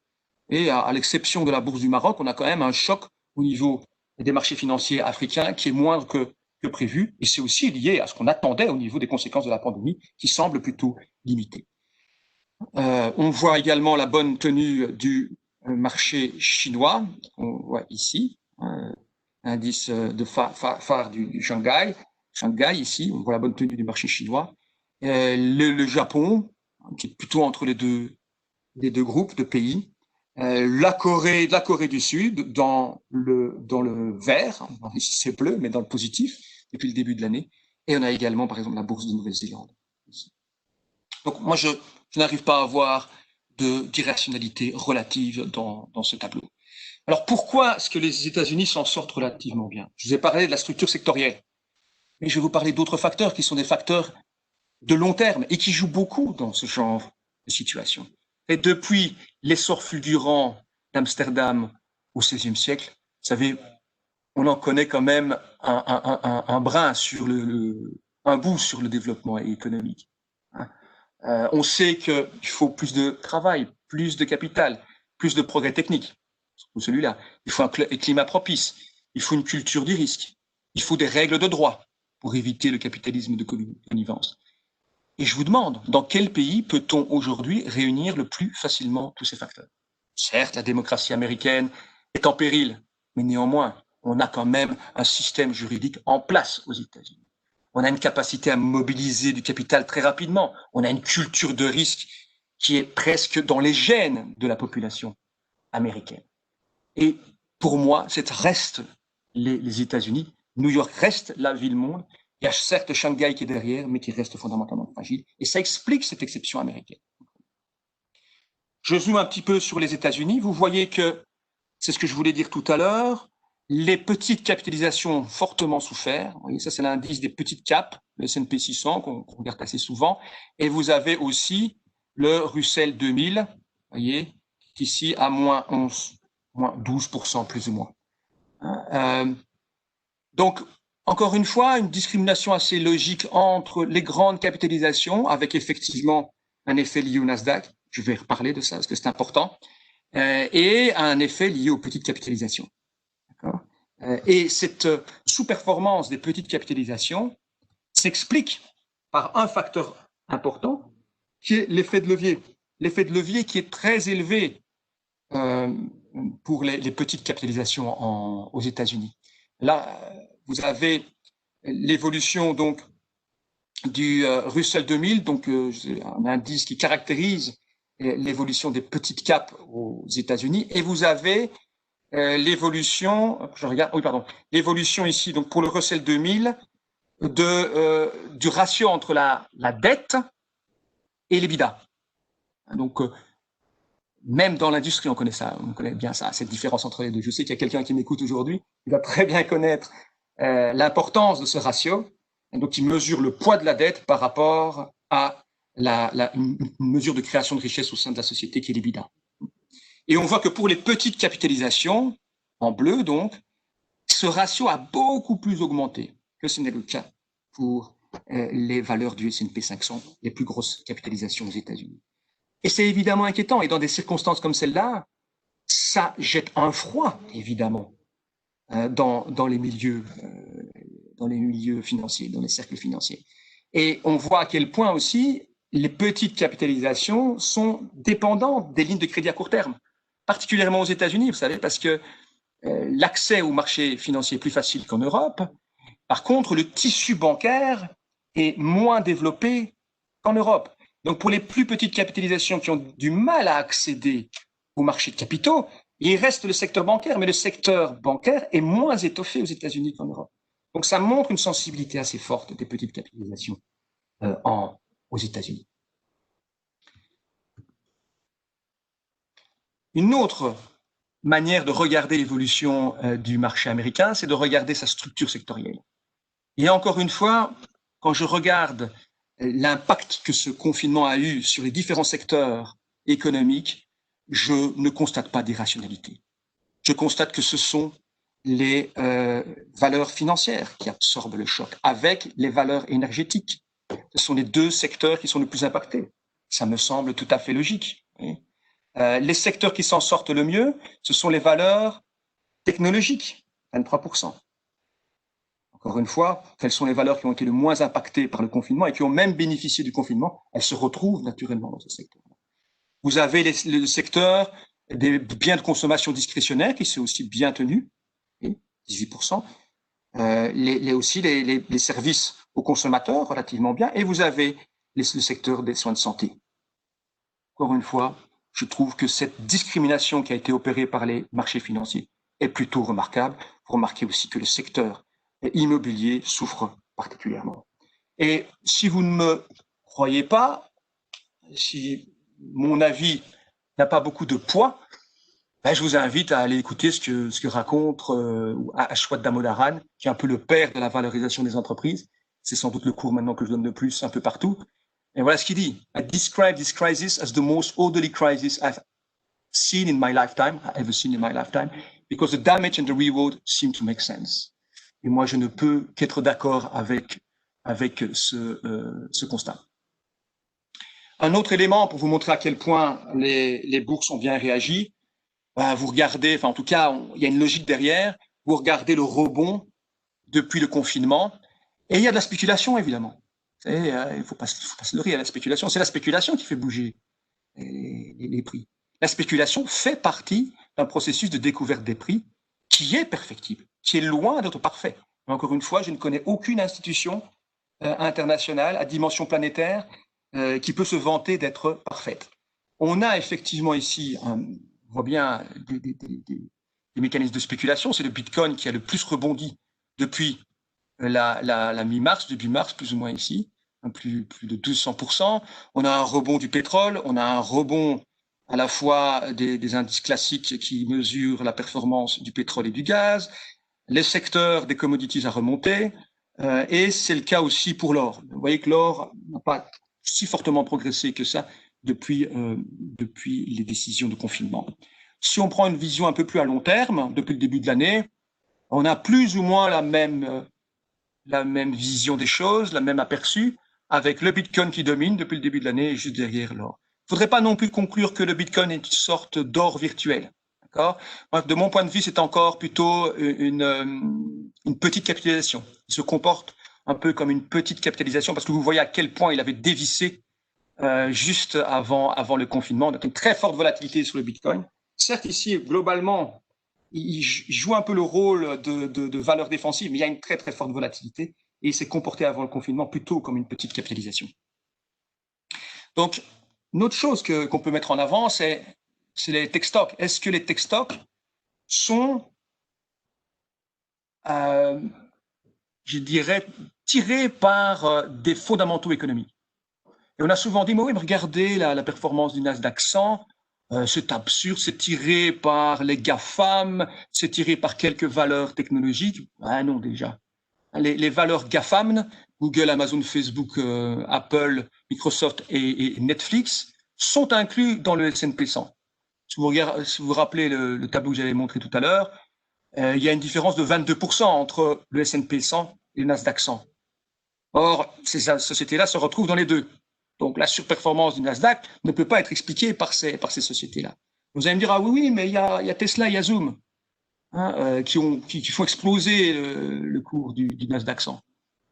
B: Et à l'exception de la bourse du Maroc, on a quand même un choc au niveau des marchés financiers africains qui est moindre que prévu. Et c'est aussi lié à ce qu'on attendait au niveau des conséquences de la pandémie, qui semble plutôt limitées. On voit également la bonne tenue du marché chinois. On voit ici, indice de phare du Shanghai. Shanghai, ici, on voit la bonne tenue du marché chinois. Le Japon, qui est plutôt entre les deux groupes de pays. La Corée du Sud dans le vert, ici c'est bleu, mais dans le positif depuis le début de l'année. Et on a également, par exemple, la bourse de Nouvelle-Zélande. Donc moi, je n'arrive pas à voir d'irrationalité relative dans ce tableau. Alors pourquoi est-ce que les États-Unis s'en sortent relativement bien? Je vous ai parlé de la structure sectorielle, mais je vais vous parler d'autres facteurs qui sont des facteurs de long terme et qui joue beaucoup dans ce genre de situation. Et depuis l'essor fulgurant d'Amsterdam au XVIe siècle, vous savez, on en connaît quand même un brin sur un bout sur le développement économique. On sait qu'il faut plus de travail, plus de capital, plus de progrès techniques, surtout celui-là. Il faut un climat propice, il faut une culture du risque, il faut des règles de droit pour éviter le capitalisme de connivence. Et je vous demande, dans quel pays peut-on aujourd'hui réunir le plus facilement tous ces facteurs? Certes, la démocratie américaine est en péril, mais néanmoins, on a quand même un système juridique en place aux États-Unis. On a une capacité à mobiliser du capital très rapidement. On a une culture de risque qui est presque dans les gènes de la population américaine. Et pour moi, c'est reste les États-Unis. New York reste la ville-monde. Il y a certes Shanghai qui est derrière, mais qui reste fondamentalement fragile. Et ça explique cette exception américaine. Je zoome un petit peu sur les États-Unis. Vous voyez que, c'est ce que je voulais dire tout à l'heure, les petites capitalisations ont fortement souffert. Vous voyez, ça, c'est l'indice des petites caps, le S&P 600, qu'on regarde assez souvent. Et vous avez aussi le Russell 2000, vous voyez, ici à moins 11, moins 12% plus ou moins. Donc, encore une fois, une discrimination assez logique entre les grandes capitalisations, avec effectivement un effet lié au Nasdaq, je vais reparler de ça parce que c'est important, et un effet lié aux petites capitalisations. Et cette sous-performance des petites capitalisations s'explique par un facteur important, qui est l'effet de levier. L'effet de levier qui est très élevé pour les petites capitalisations aux États-Unis. Là, vous avez l'évolution donc du Russell 2000, donc un indice qui caractérise l'évolution des petites caps aux États-Unis, et vous avez l'évolution, je regarde, oui pardon, l'évolution ici donc pour le Russell 2000 du ratio entre la dette et l'EBITDA. Donc même dans l'industrie, on connaît ça, on connaît bien ça, cette différence entre les deux. Je sais qu'il y a quelqu'un qui m'écoute aujourd'hui, il va très bien connaître l'importance de ce ratio, et donc il mesure le poids de la dette par rapport à une mesure de création de richesse au sein de la société qui est l'EBITDA. Et on voit que pour les petites capitalisations, en bleu donc, ce ratio a beaucoup plus augmenté que ce n'est le cas pour les valeurs du S&P 500, les plus grosses capitalisations aux États-Unis. Et c'est évidemment inquiétant. Et dans des circonstances comme celle-là, ça jette un froid, évidemment, dans les milieux financiers, dans les cercles financiers. Et on voit à quel point aussi les petites capitalisations sont dépendantes des lignes de crédit à court terme, particulièrement aux États-Unis, vous savez, parce que l'accès au marché financier est plus facile qu'en Europe. Par contre, le tissu bancaire est moins développé qu'en Europe. Donc, pour les plus petites capitalisations qui ont du mal à accéder au marché de capitaux, il reste le secteur bancaire, mais le secteur bancaire est moins étoffé aux États-Unis qu'en Europe. Donc, ça montre une sensibilité assez forte des petites capitalisations aux États-Unis. Une autre manière de regarder l'évolution du marché américain, c'est de regarder sa structure sectorielle. Et encore une fois, quand je regarde l'impact que ce confinement a eu sur les différents secteurs économiques, je ne constate pas d'irrationalité. Je constate que ce sont les valeurs financières qui absorbent le choc, avec les valeurs énergétiques. Ce sont les deux secteurs qui sont les plus impactés. Ça me semble tout à fait logique. Oui. Les secteurs qui s'en sortent le mieux, ce sont les valeurs technologiques, 23%. Encore une fois, quelles sont les valeurs qui ont été le moins impactées par le confinement et qui ont même bénéficié du confinement? Elles se retrouvent naturellement dans ce secteur. Vous avez le secteur des biens de consommation discrétionnaire qui s'est aussi bien tenu, 18%. Aussi les services aux consommateurs relativement bien. Et vous avez le secteur des soins de santé. Encore une fois, je trouve que cette discrimination qui a été opérée par les marchés financiers est plutôt remarquable. Vous remarquez aussi que le secteur immobilier souffre particulièrement. Et si vous ne me croyez pas, si mon avis n'a pas beaucoup de poids, je vous invite à aller écouter ce que raconte Ashwath Damodaran, qui est un peu le père de la valorisation des entreprises. C'est sans doute le cours maintenant que je donne le plus un peu partout. Et voilà ce qu'il dit. I describe this crisis as the most orderly crisis I've seen in my lifetime, ever seen in my lifetime, because the damage and the reward seem to make sense. Et moi, je ne peux qu'être d'accord avec ce constat. Un autre élément pour vous montrer à quel point les bourses ont bien réagi, vous regardez, enfin en tout cas, il y a une logique derrière, vous regardez le rebond depuis le confinement, et il y a de la spéculation, évidemment. Il ne faut pas se leurrer à la spéculation. C'est la spéculation qui fait bouger les prix. La spéculation fait partie d'un processus de découverte des prix qui est perfectible, qui est loin d'être parfait. Mais encore une fois, je ne connais aucune institution internationale à dimension planétaire qui peut se vanter d'être parfaite. On a effectivement ici, on voit bien des mécanismes de spéculation. C'est le Bitcoin qui a le plus rebondi depuis la mi-mars, début mars plus ou moins ici, plus de 200%. On a un rebond du pétrole, on a un rebond à la fois des indices classiques qui mesurent la performance du pétrole et du gaz. Les secteurs des commodities a remonté, et c'est le cas aussi pour l'or. Vous voyez que l'or n'a pas si fortement progressé que ça depuis les décisions de confinement. Si on prend une vision un peu plus à long terme, depuis le début de l'année, on a plus ou moins la même vision des choses, la même aperçu, avec le Bitcoin qui domine depuis le début de l'année et juste derrière l'or. Il ne faudrait pas non plus conclure que le Bitcoin est une sorte d'or virtuel. D'accord ? De mon point de vue, c'est encore plutôt une petite capitalisation. Il se comporte un peu comme une petite capitalisation parce que vous voyez à quel point il avait dévissé juste avant le confinement. Donc une très forte volatilité sur le Bitcoin. Certes, ici, globalement, il joue un peu le rôle de valeur défensive, mais il y a une très très forte volatilité et il s'est comporté avant le confinement plutôt comme une petite capitalisation. Donc, une autre chose qu'on peut mettre en avant, c'est les tech stocks. Est-ce que les tech stocks sont, je dirais, tirés par des fondamentaux économiques? Et on a souvent dit, mais oui, mais regardez la performance du Nasdaq 100, c'est absurde, c'est tiré par les GAFAM, c'est tiré par quelques valeurs technologiques. Ah non, déjà. Les valeurs GAFAM, Google, Amazon, Facebook, Apple, Microsoft et Netflix, sont inclus dans le S&P 100. Si vous vous rappelez le tableau que j'avais montré tout à l'heure, il y a une différence de 22% entre le S&P 100 et le Nasdaq 100. Or, ces sociétés-là se retrouvent dans les deux. Donc, la surperformance du Nasdaq ne peut pas être expliquée par ces sociétés-là. Vous allez me dire, ah oui, mais il y a Tesla, il y a Zoom, hein, qui font exploser le cours du Nasdaq 100.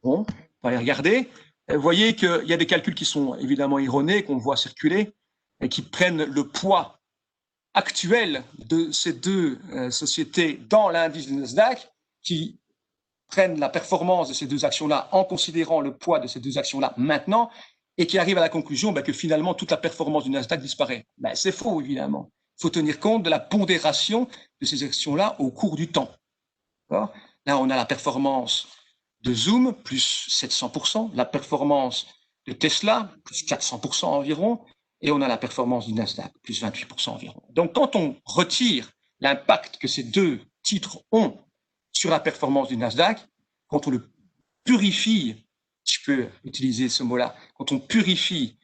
B: Bon, on va les regarder. Vous voyez qu'il y a des calculs qui sont évidemment erronés, qu'on voit circuler, et qui prennent le poids actuel de ces deux sociétés dans l'indice du Nasdaq, qui prennent la performance de ces deux actions-là en considérant le poids de ces deux actions-là maintenant, et qui arrivent à la conclusion que finalement toute la performance du Nasdaq disparaît. C'est faux, évidemment. Il faut tenir compte de la pondération de ces actions-là au cours du temps. Là, on a la performance de Zoom, plus 700%, la performance de Tesla, plus 400% environ, et on a la performance du Nasdaq, plus 28% environ. Donc, quand on retire l'impact que ces deux titres ont sur la performance du Nasdaq, quand on le purifie, si je peux utiliser ce mot-là, quand on purifie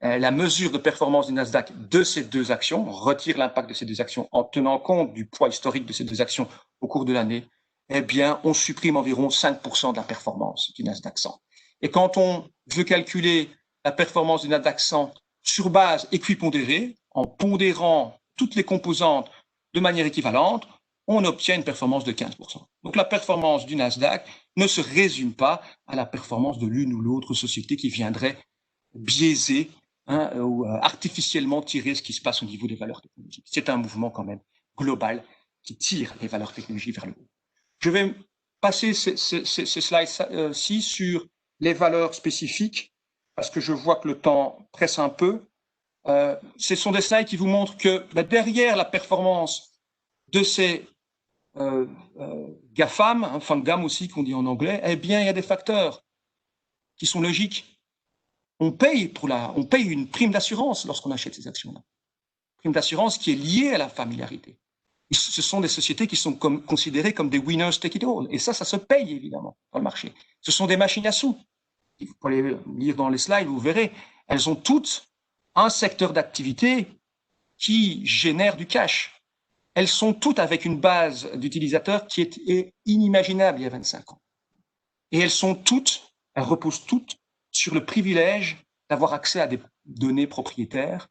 B: la mesure de performance du Nasdaq de ces deux actions, on retire l'impact de ces deux actions en tenant compte du poids historique de ces deux actions au cours de l'année, eh bien, on supprime environ 5% de la performance du Nasdaq 100. Et quand on veut calculer la performance du Nasdaq 100 sur base équipondérée, en pondérant toutes les composantes de manière équivalente, on obtient une performance de 15%. Donc la performance du Nasdaq ne se résume pas à la performance de l'une ou l'autre société qui viendrait biaiser ou artificiellement tirer ce qui se passe au niveau des valeurs technologiques. C'est un mouvement quand même global qui tire les valeurs technologiques vers le haut. Je vais passer ces slides-ci sur les valeurs spécifiques parce que je vois que le temps presse un peu. Ce sont des slides qui vous montrent que derrière la performance de ces GAFAM, FANGAM aussi qu'on dit en anglais, eh bien, il y a des facteurs qui sont logiques. On paye une prime d'assurance lorsqu'on achète ces actions-là. Prime d'assurance qui est liée à la familiarité. Ce sont des sociétés qui sont considérées comme des winners take it all. Et ça se paye évidemment dans le marché. Ce sont des machines à sous. vous pouvez lire dans les slides, vous verrez, elles ont toutes un secteur d'activité qui génère du cash. Elles sont toutes avec une base d'utilisateurs qui est inimaginable il y a 25 ans. Et elles reposent toutes sur le privilège d'avoir accès à des données propriétaires.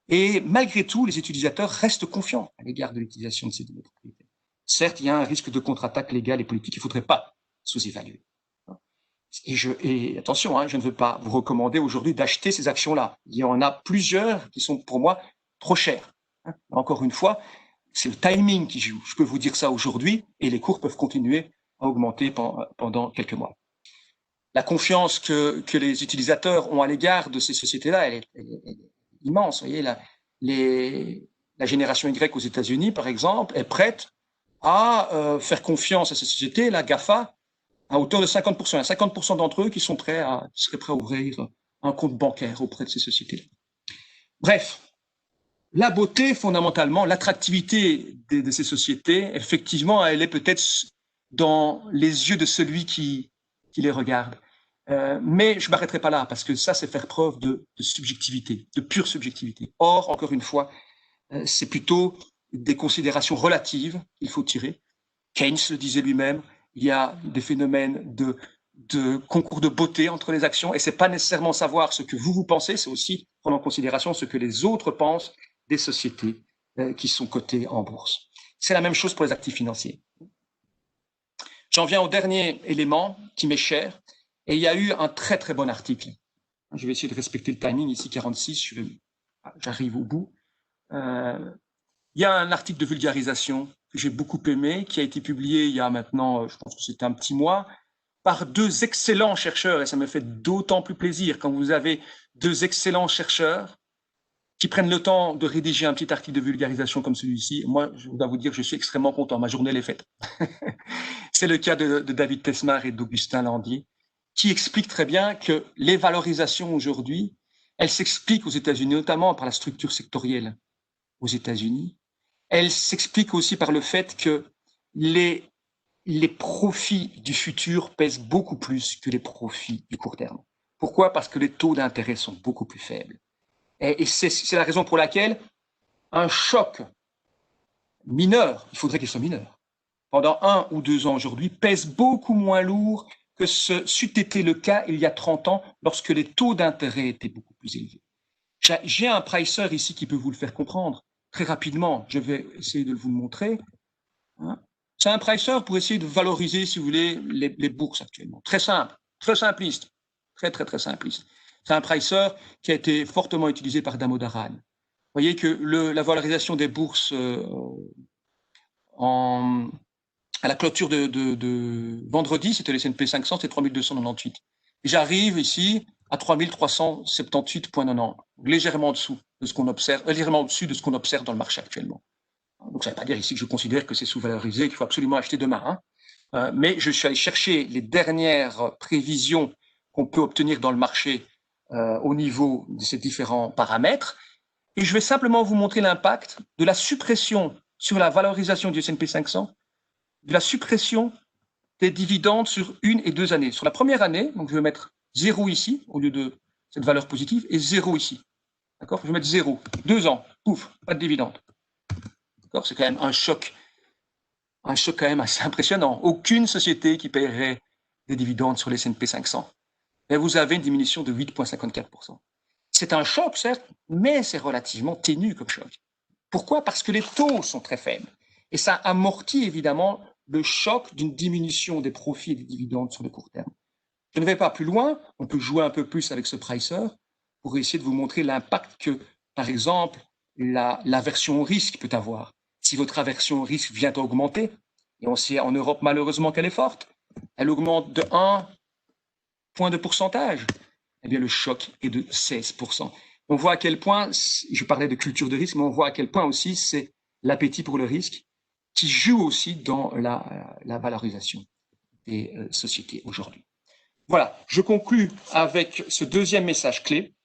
B: Et malgré tout, les utilisateurs restent confiants à l'égard de l'utilisation de ces données propriétaires. Certes, il y a un risque de contre-attaque légale et politique qu'il ne faudrait pas sous-évaluer. Et attention, je ne veux pas vous recommander aujourd'hui d'acheter ces actions-là. Il y en a plusieurs qui sont pour moi trop chères. Encore une fois, c'est le timing qui joue. Je peux vous dire ça aujourd'hui et les cours peuvent continuer à augmenter pendant quelques mois. La confiance que les utilisateurs ont à l'égard de ces sociétés-là, elle est immense. Vous voyez, la génération Y aux États-Unis, par exemple, est prête à faire confiance à ces sociétés, la GAFA, à hauteur de 50%. Il y a 50% d'entre eux qui seraient prêts à ouvrir un compte bancaire auprès de ces sociétés-là. Bref, la beauté, fondamentalement, l'attractivité de ces sociétés, effectivement, elle est peut-être dans les yeux de celui qui les regarde. Mais je ne m'arrêterai pas là, parce que ça, c'est faire preuve de subjectivité, de pure subjectivité. Or, encore une fois, c'est plutôt des considérations relatives qu'il faut tirer. Keynes le disait lui-même, il y a des phénomènes de concours de beauté entre les actions, et ce n'est pas nécessairement savoir ce que vous pensez, c'est aussi prendre en considération ce que les autres pensent des sociétés qui sont cotées en bourse. C'est la même chose pour les actifs financiers. J'en viens au dernier élément qui m'est cher, et il y a eu un très très bon article. Je vais essayer de respecter le timing, ici 46, j'arrive au bout. Il y a un article de vulgarisation que j'ai beaucoup aimé, qui a été publié il y a maintenant, je pense que c'était un petit mois, par deux excellents chercheurs, et ça me fait d'autant plus plaisir quand vous avez deux excellents chercheurs qui prennent le temps de rédiger un petit article de vulgarisation comme celui-ci. Moi, je dois vous dire que je suis extrêmement content, ma journée elle est faite. C'est le cas de David Tesmar et d'Augustin Landier, qui expliquent très bien que les valorisations aujourd'hui, elles s'expliquent aux États-Unis, notamment par la structure sectorielle aux États-Unis. Elles s'expliquent aussi par le fait que les profits du futur pèsent beaucoup plus que les profits du court terme. Pourquoi? Parce que les taux d'intérêt sont beaucoup plus faibles. Et c'est la raison pour laquelle un choc mineur, il faudrait qu'il soit mineur, pendant 1 ou 2 ans aujourd'hui, pèse beaucoup moins lourd que ce c'eût été le cas il y a 30 ans, lorsque les taux d'intérêt étaient beaucoup plus élevés. J'ai un pricer ici qui peut vous le faire comprendre. Très rapidement, je vais essayer de vous le montrer. C'est un pricer pour essayer de valoriser, si vous voulez, les bourses actuellement. Très simple, très simpliste, très simpliste. C'est un pricer qui a été fortement utilisé par Damodaran. Vous voyez que la valorisation des bourses à la clôture de vendredi, c'était le S&P 500, c'était 3298. Et j'arrive ici à 3378,90, légèrement en dessous de ce qu'on observe, légèrement au-dessus de ce qu'on observe dans le marché actuellement. Donc ça ne veut pas dire ici que je considère que c'est sous-valorisé, qu'il faut absolument acheter demain. Mais je suis allé chercher les dernières prévisions qu'on peut obtenir dans le marché au niveau de ces différents paramètres. Et je vais simplement vous montrer l'impact de la suppression sur la valorisation du S&P 500, de la suppression des dividendes sur 1 et 2 années. Sur la première année, donc je vais mettre 0 ici, au lieu de cette valeur positive, et 0 ici. D'accord? Je vais mettre 0. 2 ans, pouf, pas de dividendes. D'accord? C'est quand même un choc quand même assez impressionnant. Aucune société qui paierait des dividendes sur les S&P 500. Et vous avez une diminution de 8,54%. C'est un choc, certes, mais c'est relativement ténu comme choc. Pourquoi? Parce que les taux sont très faibles. Et ça amortit évidemment le choc d'une diminution des profits et des dividendes sur le court terme. Je ne vais pas plus loin, on peut jouer un peu plus avec ce pricer pour essayer de vous montrer l'impact que, par exemple, l'aversion au risque peut avoir. Si votre aversion au risque vient à augmenter, et on sait en Europe malheureusement qu'elle est forte, elle augmente de 1 point de pourcentage, eh bien le choc est de 16%. On voit à quel point, je parlais de culture de risque, mais on voit à quel point aussi c'est l'appétit pour le risque qui joue aussi dans la valorisation des sociétés aujourd'hui. Voilà, je conclus avec ce deuxième message clé.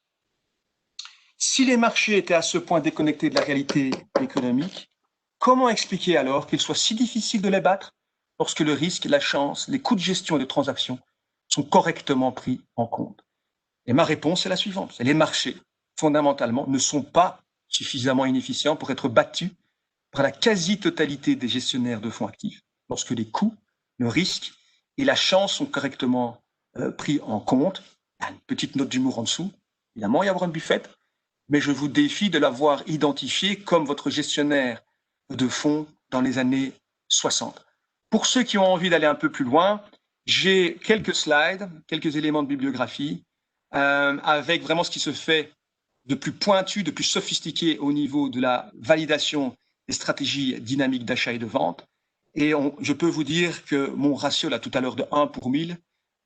B: Si les marchés étaient à ce point déconnectés de la réalité économique, comment expliquer alors qu'il soit si difficile de les battre lorsque le risque, la chance, les coûts de gestion et de transaction sont correctement pris en compte? Et ma réponse est la suivante. Les marchés, fondamentalement, ne sont pas suffisamment inefficients pour être battus par la quasi-totalité des gestionnaires de fonds actifs lorsque les coûts, le risque et la chance sont correctement pris en compte. Il y a une petite note d'humour en dessous. Évidemment, il y a Warren Buffett, mais je vous défie de l'avoir identifié comme votre gestionnaire de fonds dans les années 60. Pour ceux qui ont envie d'aller un peu plus loin, j'ai quelques slides, quelques éléments de bibliographie, avec vraiment ce qui se fait de plus pointu, de plus sophistiqué au niveau de la validation des stratégies dynamiques d'achat et de vente. Et je peux vous dire que mon ratio, là, tout à l'heure, de 1 pour 1000,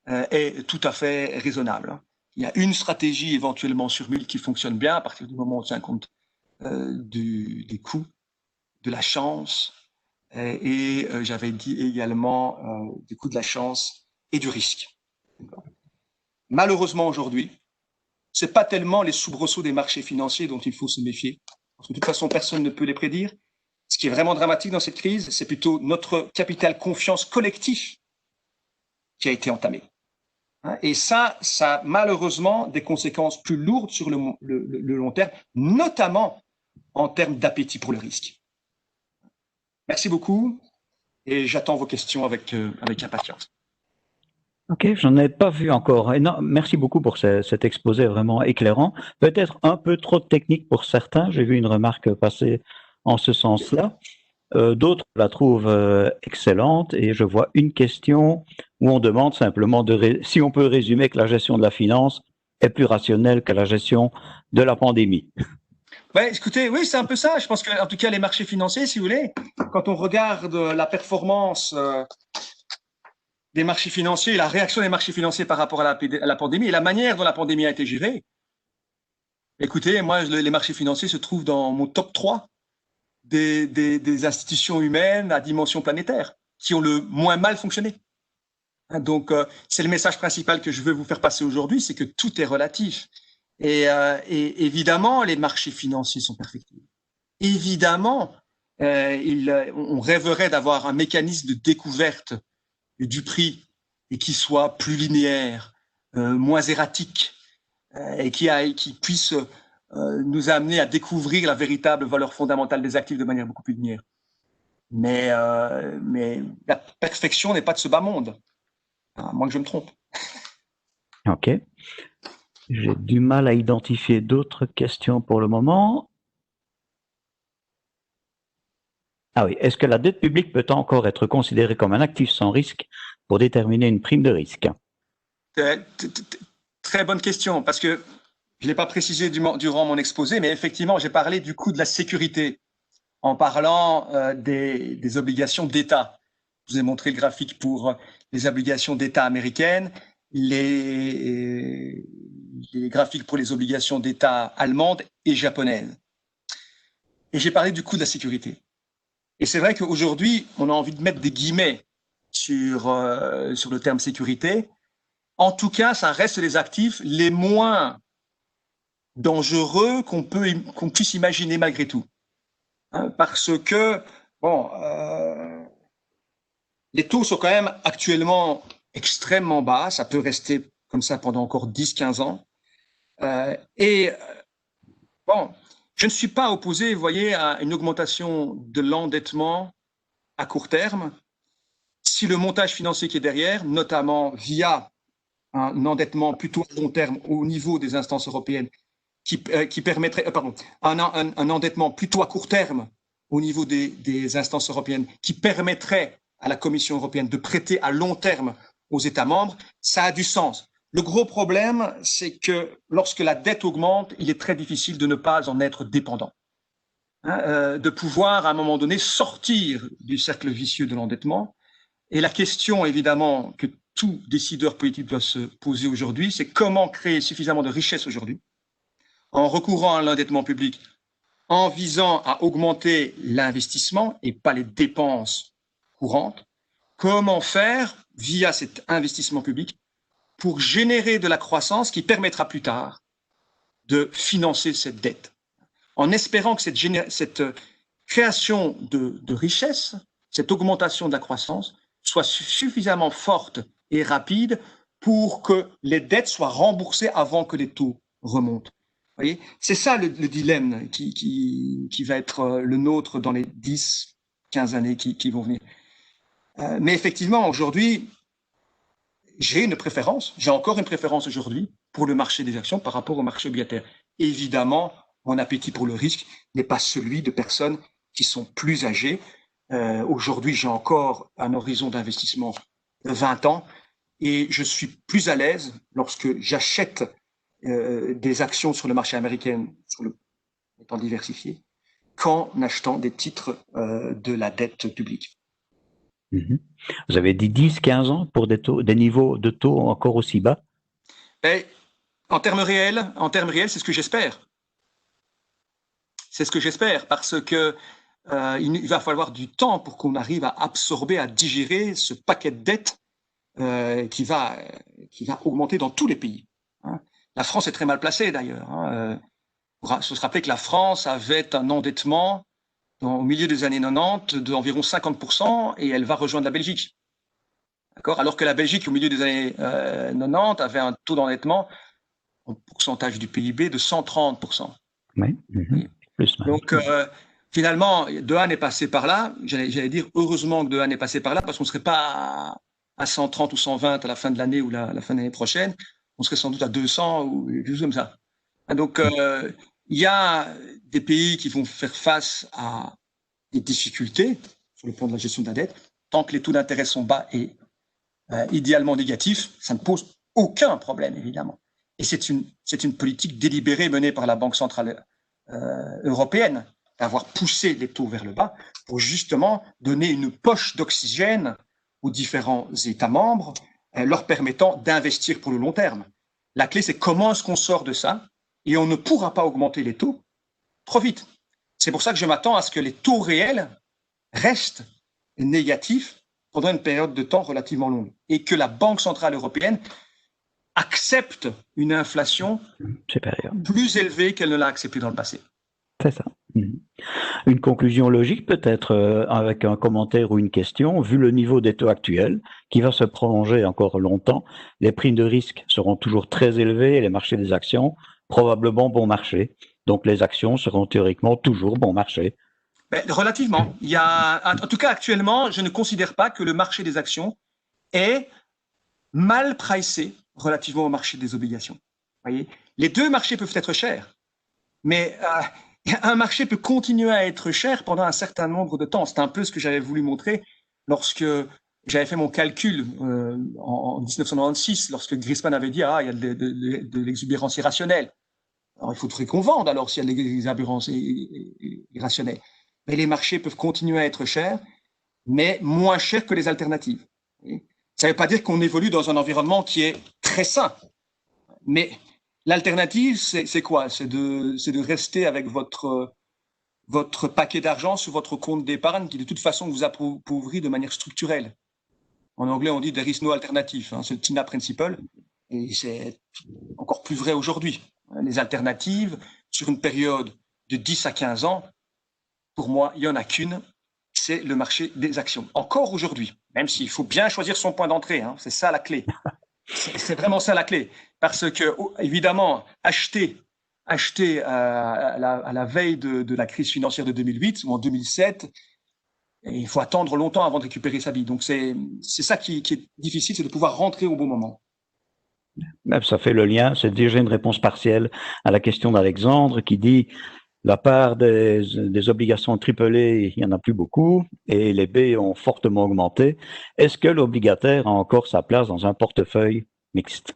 B: est tout à fait raisonnable. Il y a une stratégie éventuellement sur 1000 qui fonctionne bien à partir du moment où on tient compte des coûts, de la chance, et j'avais dit également du coût de la chance et du risque. Malheureusement, aujourd'hui, ce n'est pas tellement les soubresauts des marchés financiers dont il faut se méfier, parce que de toute façon, personne ne peut les prédire. Ce qui est vraiment dramatique dans cette crise, c'est plutôt notre capital confiance collectif qui a été entamé. Et ça a malheureusement des conséquences plus lourdes sur le long terme, notamment en termes d'appétit pour le risque. Merci beaucoup et j'attends vos questions avec impatience.
A: Ok, j'en ai pas vu encore. Et non, merci beaucoup pour cet exposé vraiment éclairant. Peut-être un peu trop technique pour certains. J'ai vu une remarque passer en ce sens-là. D'autres la trouvent excellente et je vois une question où on demande simplement si on peut résumer que la gestion de la finance est plus rationnelle que la gestion de la pandémie.
B: Ouais, écoutez, oui, c'est un peu ça. Je pense que, en tout cas, les marchés financiers, si vous voulez, quand on regarde la performance des marchés financiers, la réaction des marchés financiers par rapport à la pandémie et la manière dont la pandémie a été gérée, écoutez, moi, les marchés financiers se trouvent dans mon top 3 des institutions humaines à dimension planétaire qui ont le moins mal fonctionné. Donc, c'est le message principal que je veux vous faire passer aujourd'hui, c'est que tout est relatif. Et évidemment, les marchés financiers sont perfectibles. Évidemment, on rêverait d'avoir un mécanisme de découverte du prix et qui soit plus linéaire, moins erratique, et qui puisse nous amener à découvrir la véritable valeur fondamentale des actifs de manière beaucoup plus linéaire. Mais la perfection n'est pas de ce bas monde, à moins que je me trompe.
A: Ok. J'ai du mal à identifier d'autres questions pour le moment. Ah oui, est-ce que la dette publique peut encore être considérée comme un actif sans risque pour déterminer une prime de risque?
B: Très bonne question, parce que je ne l'ai pas précisé durant mon exposé, mais effectivement, j'ai parlé du coût de la sécurité en parlant des obligations d'État. Je vous ai montré le graphique pour les obligations d'État américaines, les graphiques pour les obligations d'État allemandes et japonaises. Et j'ai parlé du coût de la sécurité. Et c'est vrai qu'aujourd'hui, on a envie de mettre des guillemets sur le terme sécurité. En tout cas, ça reste les actifs les moins dangereux qu'on puisse imaginer malgré tout. Parce que, bon, les taux sont quand même actuellement extrêmement bas. Ça peut rester comme ça pendant encore 10-15 ans. Bon, je ne suis pas opposé, vous voyez, à une augmentation de l'endettement à court terme, si le montage financier qui est derrière, notamment via un endettement plutôt à long terme au niveau des instances européennes, qui permettrait, un endettement plutôt à court terme au niveau des instances européennes, qui permettrait à la Commission européenne de prêter à long terme aux États membres, ça a du sens. Le gros problème, c'est que lorsque la dette augmente, il est très difficile de ne pas en être dépendant. De pouvoir, à un moment donné, sortir du cercle vicieux de l'endettement. Et la question, évidemment, que tout décideur politique doit se poser aujourd'hui, c'est comment créer suffisamment de richesse aujourd'hui, en recourant à l'endettement public, en visant à augmenter l'investissement et pas les dépenses courantes. Comment faire, via cet investissement public, pour générer de la croissance qui permettra plus tard de financer cette dette, en espérant que cette création de richesse, cette augmentation de la croissance, soit suffisamment forte et rapide pour que les dettes soient remboursées avant que les taux remontent. Vous voyez, c'est ça le dilemme qui va être le nôtre dans les 10, 15 années qui vont venir. Mais effectivement, aujourd'hui, j'ai encore une préférence aujourd'hui pour le marché des actions par rapport au marché obligataire. Évidemment, mon appétit pour le risque n'est pas celui de personnes qui sont plus âgées. Aujourd'hui, j'ai encore un horizon d'investissement de 20 ans et je suis plus à l'aise lorsque j'achète des actions sur le marché américain étant diversifié qu'en achetant des titres de la dette publique.
A: Vous avez dit 10, 15 ans pour des niveaux de taux encore aussi bas?
B: Et en termes réels, c'est ce que j'espère. C'est ce que j'espère parce que il va falloir du temps pour qu'on arrive à absorber, à digérer ce paquet de dettes qui va augmenter dans tous les pays. Hein. La France est très mal placée d'ailleurs. Hein. Il faut se rappeler que la France avait un endettement au milieu des années 90 d'environ 50% et elle va rejoindre la Belgique. D'accord ? Alors que la Belgique, au milieu des années 90, avait un taux d'endettement en pourcentage du PIB de 130%.
A: Oui. Plus même.
B: Donc, finalement, Dehaene est passé par là. J'allais dire heureusement que Dehaene est passé par là parce qu'on ne serait pas à 130 ou 120 à la fin de l'année ou la fin de l'année prochaine. On serait sans doute à 200 ou quelque chose comme ça. Donc, il y a des pays qui vont faire face à des difficultés sur le plan de la gestion de la dette. Tant que les taux d'intérêt sont bas et idéalement négatifs, ça ne pose aucun problème, évidemment. Et c'est une politique délibérée menée par la Banque centrale européenne d'avoir poussé les taux vers le bas pour justement donner une poche d'oxygène aux différents États membres, leur permettant d'investir pour le long terme. La clé, c'est comment est-ce qu'on sort de ça, et on ne pourra pas augmenter les taux trop vite. C'est pour ça que je m'attends à ce que les taux réels restent négatifs pendant une période de temps relativement longue et que la Banque centrale européenne accepte une inflation plus élevée qu'elle ne l'a acceptée dans le passé.
A: C'est ça. Une conclusion logique peut-être avec un commentaire ou une question. Vu le niveau des taux actuels, qui va se prolonger encore longtemps, les primes de risque seront toujours très élevées et les marchés des actions probablement bon marché. Donc les actions seront théoriquement toujours bon marché.
B: Relativement. En tout cas, actuellement, je ne considère pas que le marché des actions est mal pricé relativement au marché des obligations. Voyez, les deux marchés peuvent être chers, mais un marché peut continuer à être cher pendant un certain nombre de temps. C'est un peu ce que j'avais voulu montrer lorsque j'avais fait mon calcul en 1996, lorsque Greenspan avait dit « Ah, il y a de l'exubérance irrationnelle ». Alors, il faudrait qu'on vende alors s'il y a de l'exubérance irrationnelle. Mais les marchés peuvent continuer à être chers, mais moins chers que les alternatives. Ça ne veut pas dire qu'on évolue dans un environnement qui est très sain. Mais l'alternative, c'est quoi? C'est de rester avec votre paquet d'argent sur votre compte d'épargne qui, de toute façon, vous appauvrit de manière structurelle. En anglais, on dit « there is no alternative ». C'est le TINA principle. Et c'est encore plus vrai aujourd'hui. Les alternatives, sur une période de 10 à 15 ans, pour moi, il n'y en a qu'une, c'est le marché des actions. Encore aujourd'hui, même s'il faut bien choisir son point d'entrée, hein, c'est ça la clé. C'est vraiment ça la clé. Parce que, évidemment, acheter à la veille de la crise financière de 2008 ou en 2007, il faut attendre longtemps avant de récupérer sa vie. Donc, c'est ça qui est difficile, c'est de pouvoir rentrer au bon moment.
A: Ça fait le lien, c'est déjà une réponse partielle à la question d'Alexandre qui dit la part des obligations AAA, il n'y en a plus beaucoup et les B ont fortement augmenté. Est-ce que l'obligataire a encore sa place dans un portefeuille mixte?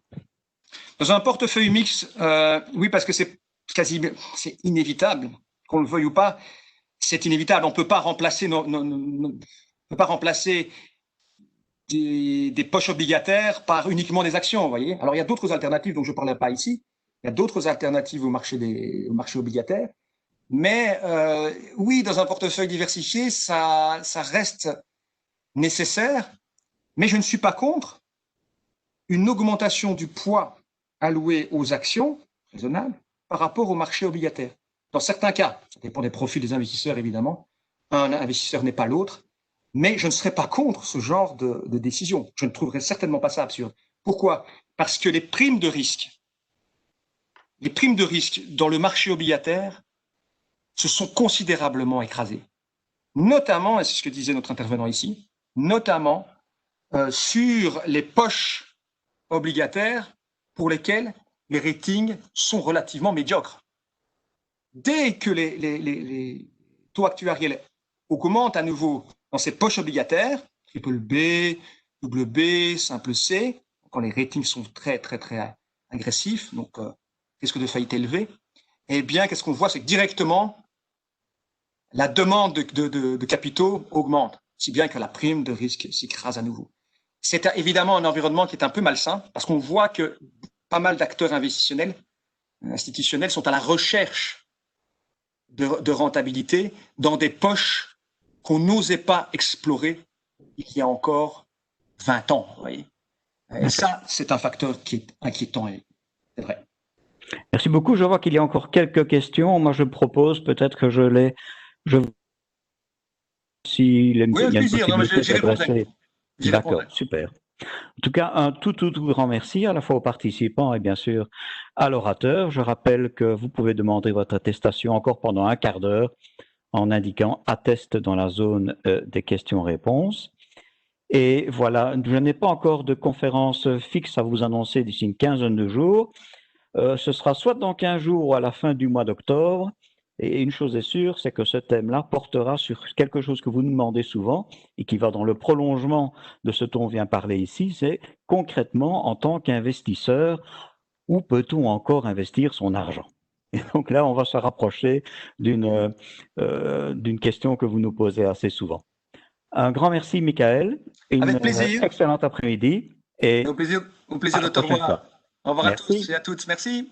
B: Dans un portefeuille mixte, oui, parce que c'est inévitable, qu'on le veuille ou pas, c'est inévitable. On ne peut pas remplacer des poches obligataires par uniquement des actions, vous voyez. Alors, il y a d'autres alternatives dont je ne parlais pas ici. Il y a d'autres alternatives au marché obligataire. Mais oui, dans un portefeuille diversifié, ça reste nécessaire. Mais je ne suis pas contre une augmentation du poids alloué aux actions, raisonnable, par rapport au marché obligataire. Dans certains cas, ça dépend des profils des investisseurs, évidemment. Un investisseur n'est pas l'autre. Mais je ne serais pas contre ce genre de décision. Je ne trouverais certainement pas ça absurde. Pourquoi? Parce que les primes de risque dans le marché obligataire se sont considérablement écrasées. Notamment, et c'est ce que disait notre intervenant ici, notamment sur les poches obligataires pour lesquelles les ratings sont relativement médiocres. Dès que les taux actuariels augmentent à nouveau dans ces poches obligataires, triple B, double B, simple C, quand les ratings sont très, très, très agressifs, donc risque de faillite élevé, eh bien, qu'est-ce qu'on voit? C'est que directement, la demande de capitaux augmente, si bien que la prime de risque s'écrase à nouveau. C'est évidemment un environnement qui est un peu malsain, parce qu'on voit que pas mal d'acteurs institutionnels sont à la recherche de rentabilité dans des poches qu'on n'osait pas explorer il y a encore 20 ans. Vous voyez. Et ça, c'est un facteur qui est inquiétant, c'est vrai.
A: Merci beaucoup. Je vois qu'il y a encore quelques questions. Moi, je propose peut-être que s'il y a une possibilité d'adresser. D'accord, super. En tout cas, un tout grand merci à la fois aux participants et bien sûr à l'orateur. Je rappelle que vous pouvez demander votre attestation encore pendant un quart d'heure en indiquant atteste dans la zone des questions-réponses. Et voilà, je n'ai pas encore de conférence fixe à vous annoncer d'ici une quinzaine de jours. Ce sera soit dans 15 jours ou à la fin du mois d'octobre. Et une chose est sûre, c'est que ce thème-là portera sur quelque chose que vous nous demandez souvent et qui va dans le prolongement de ce dont on vient parler ici, c'est concrètement, en tant qu'investisseur, où peut-on encore investir son argent? Et donc là, on va se rapprocher d'une question que vous nous posez assez souvent. Un grand merci, Michael.
B: Avec plaisir.
A: Excellent après-midi.
B: Au plaisir de te revoir. Au revoir à tous et à toutes. Merci.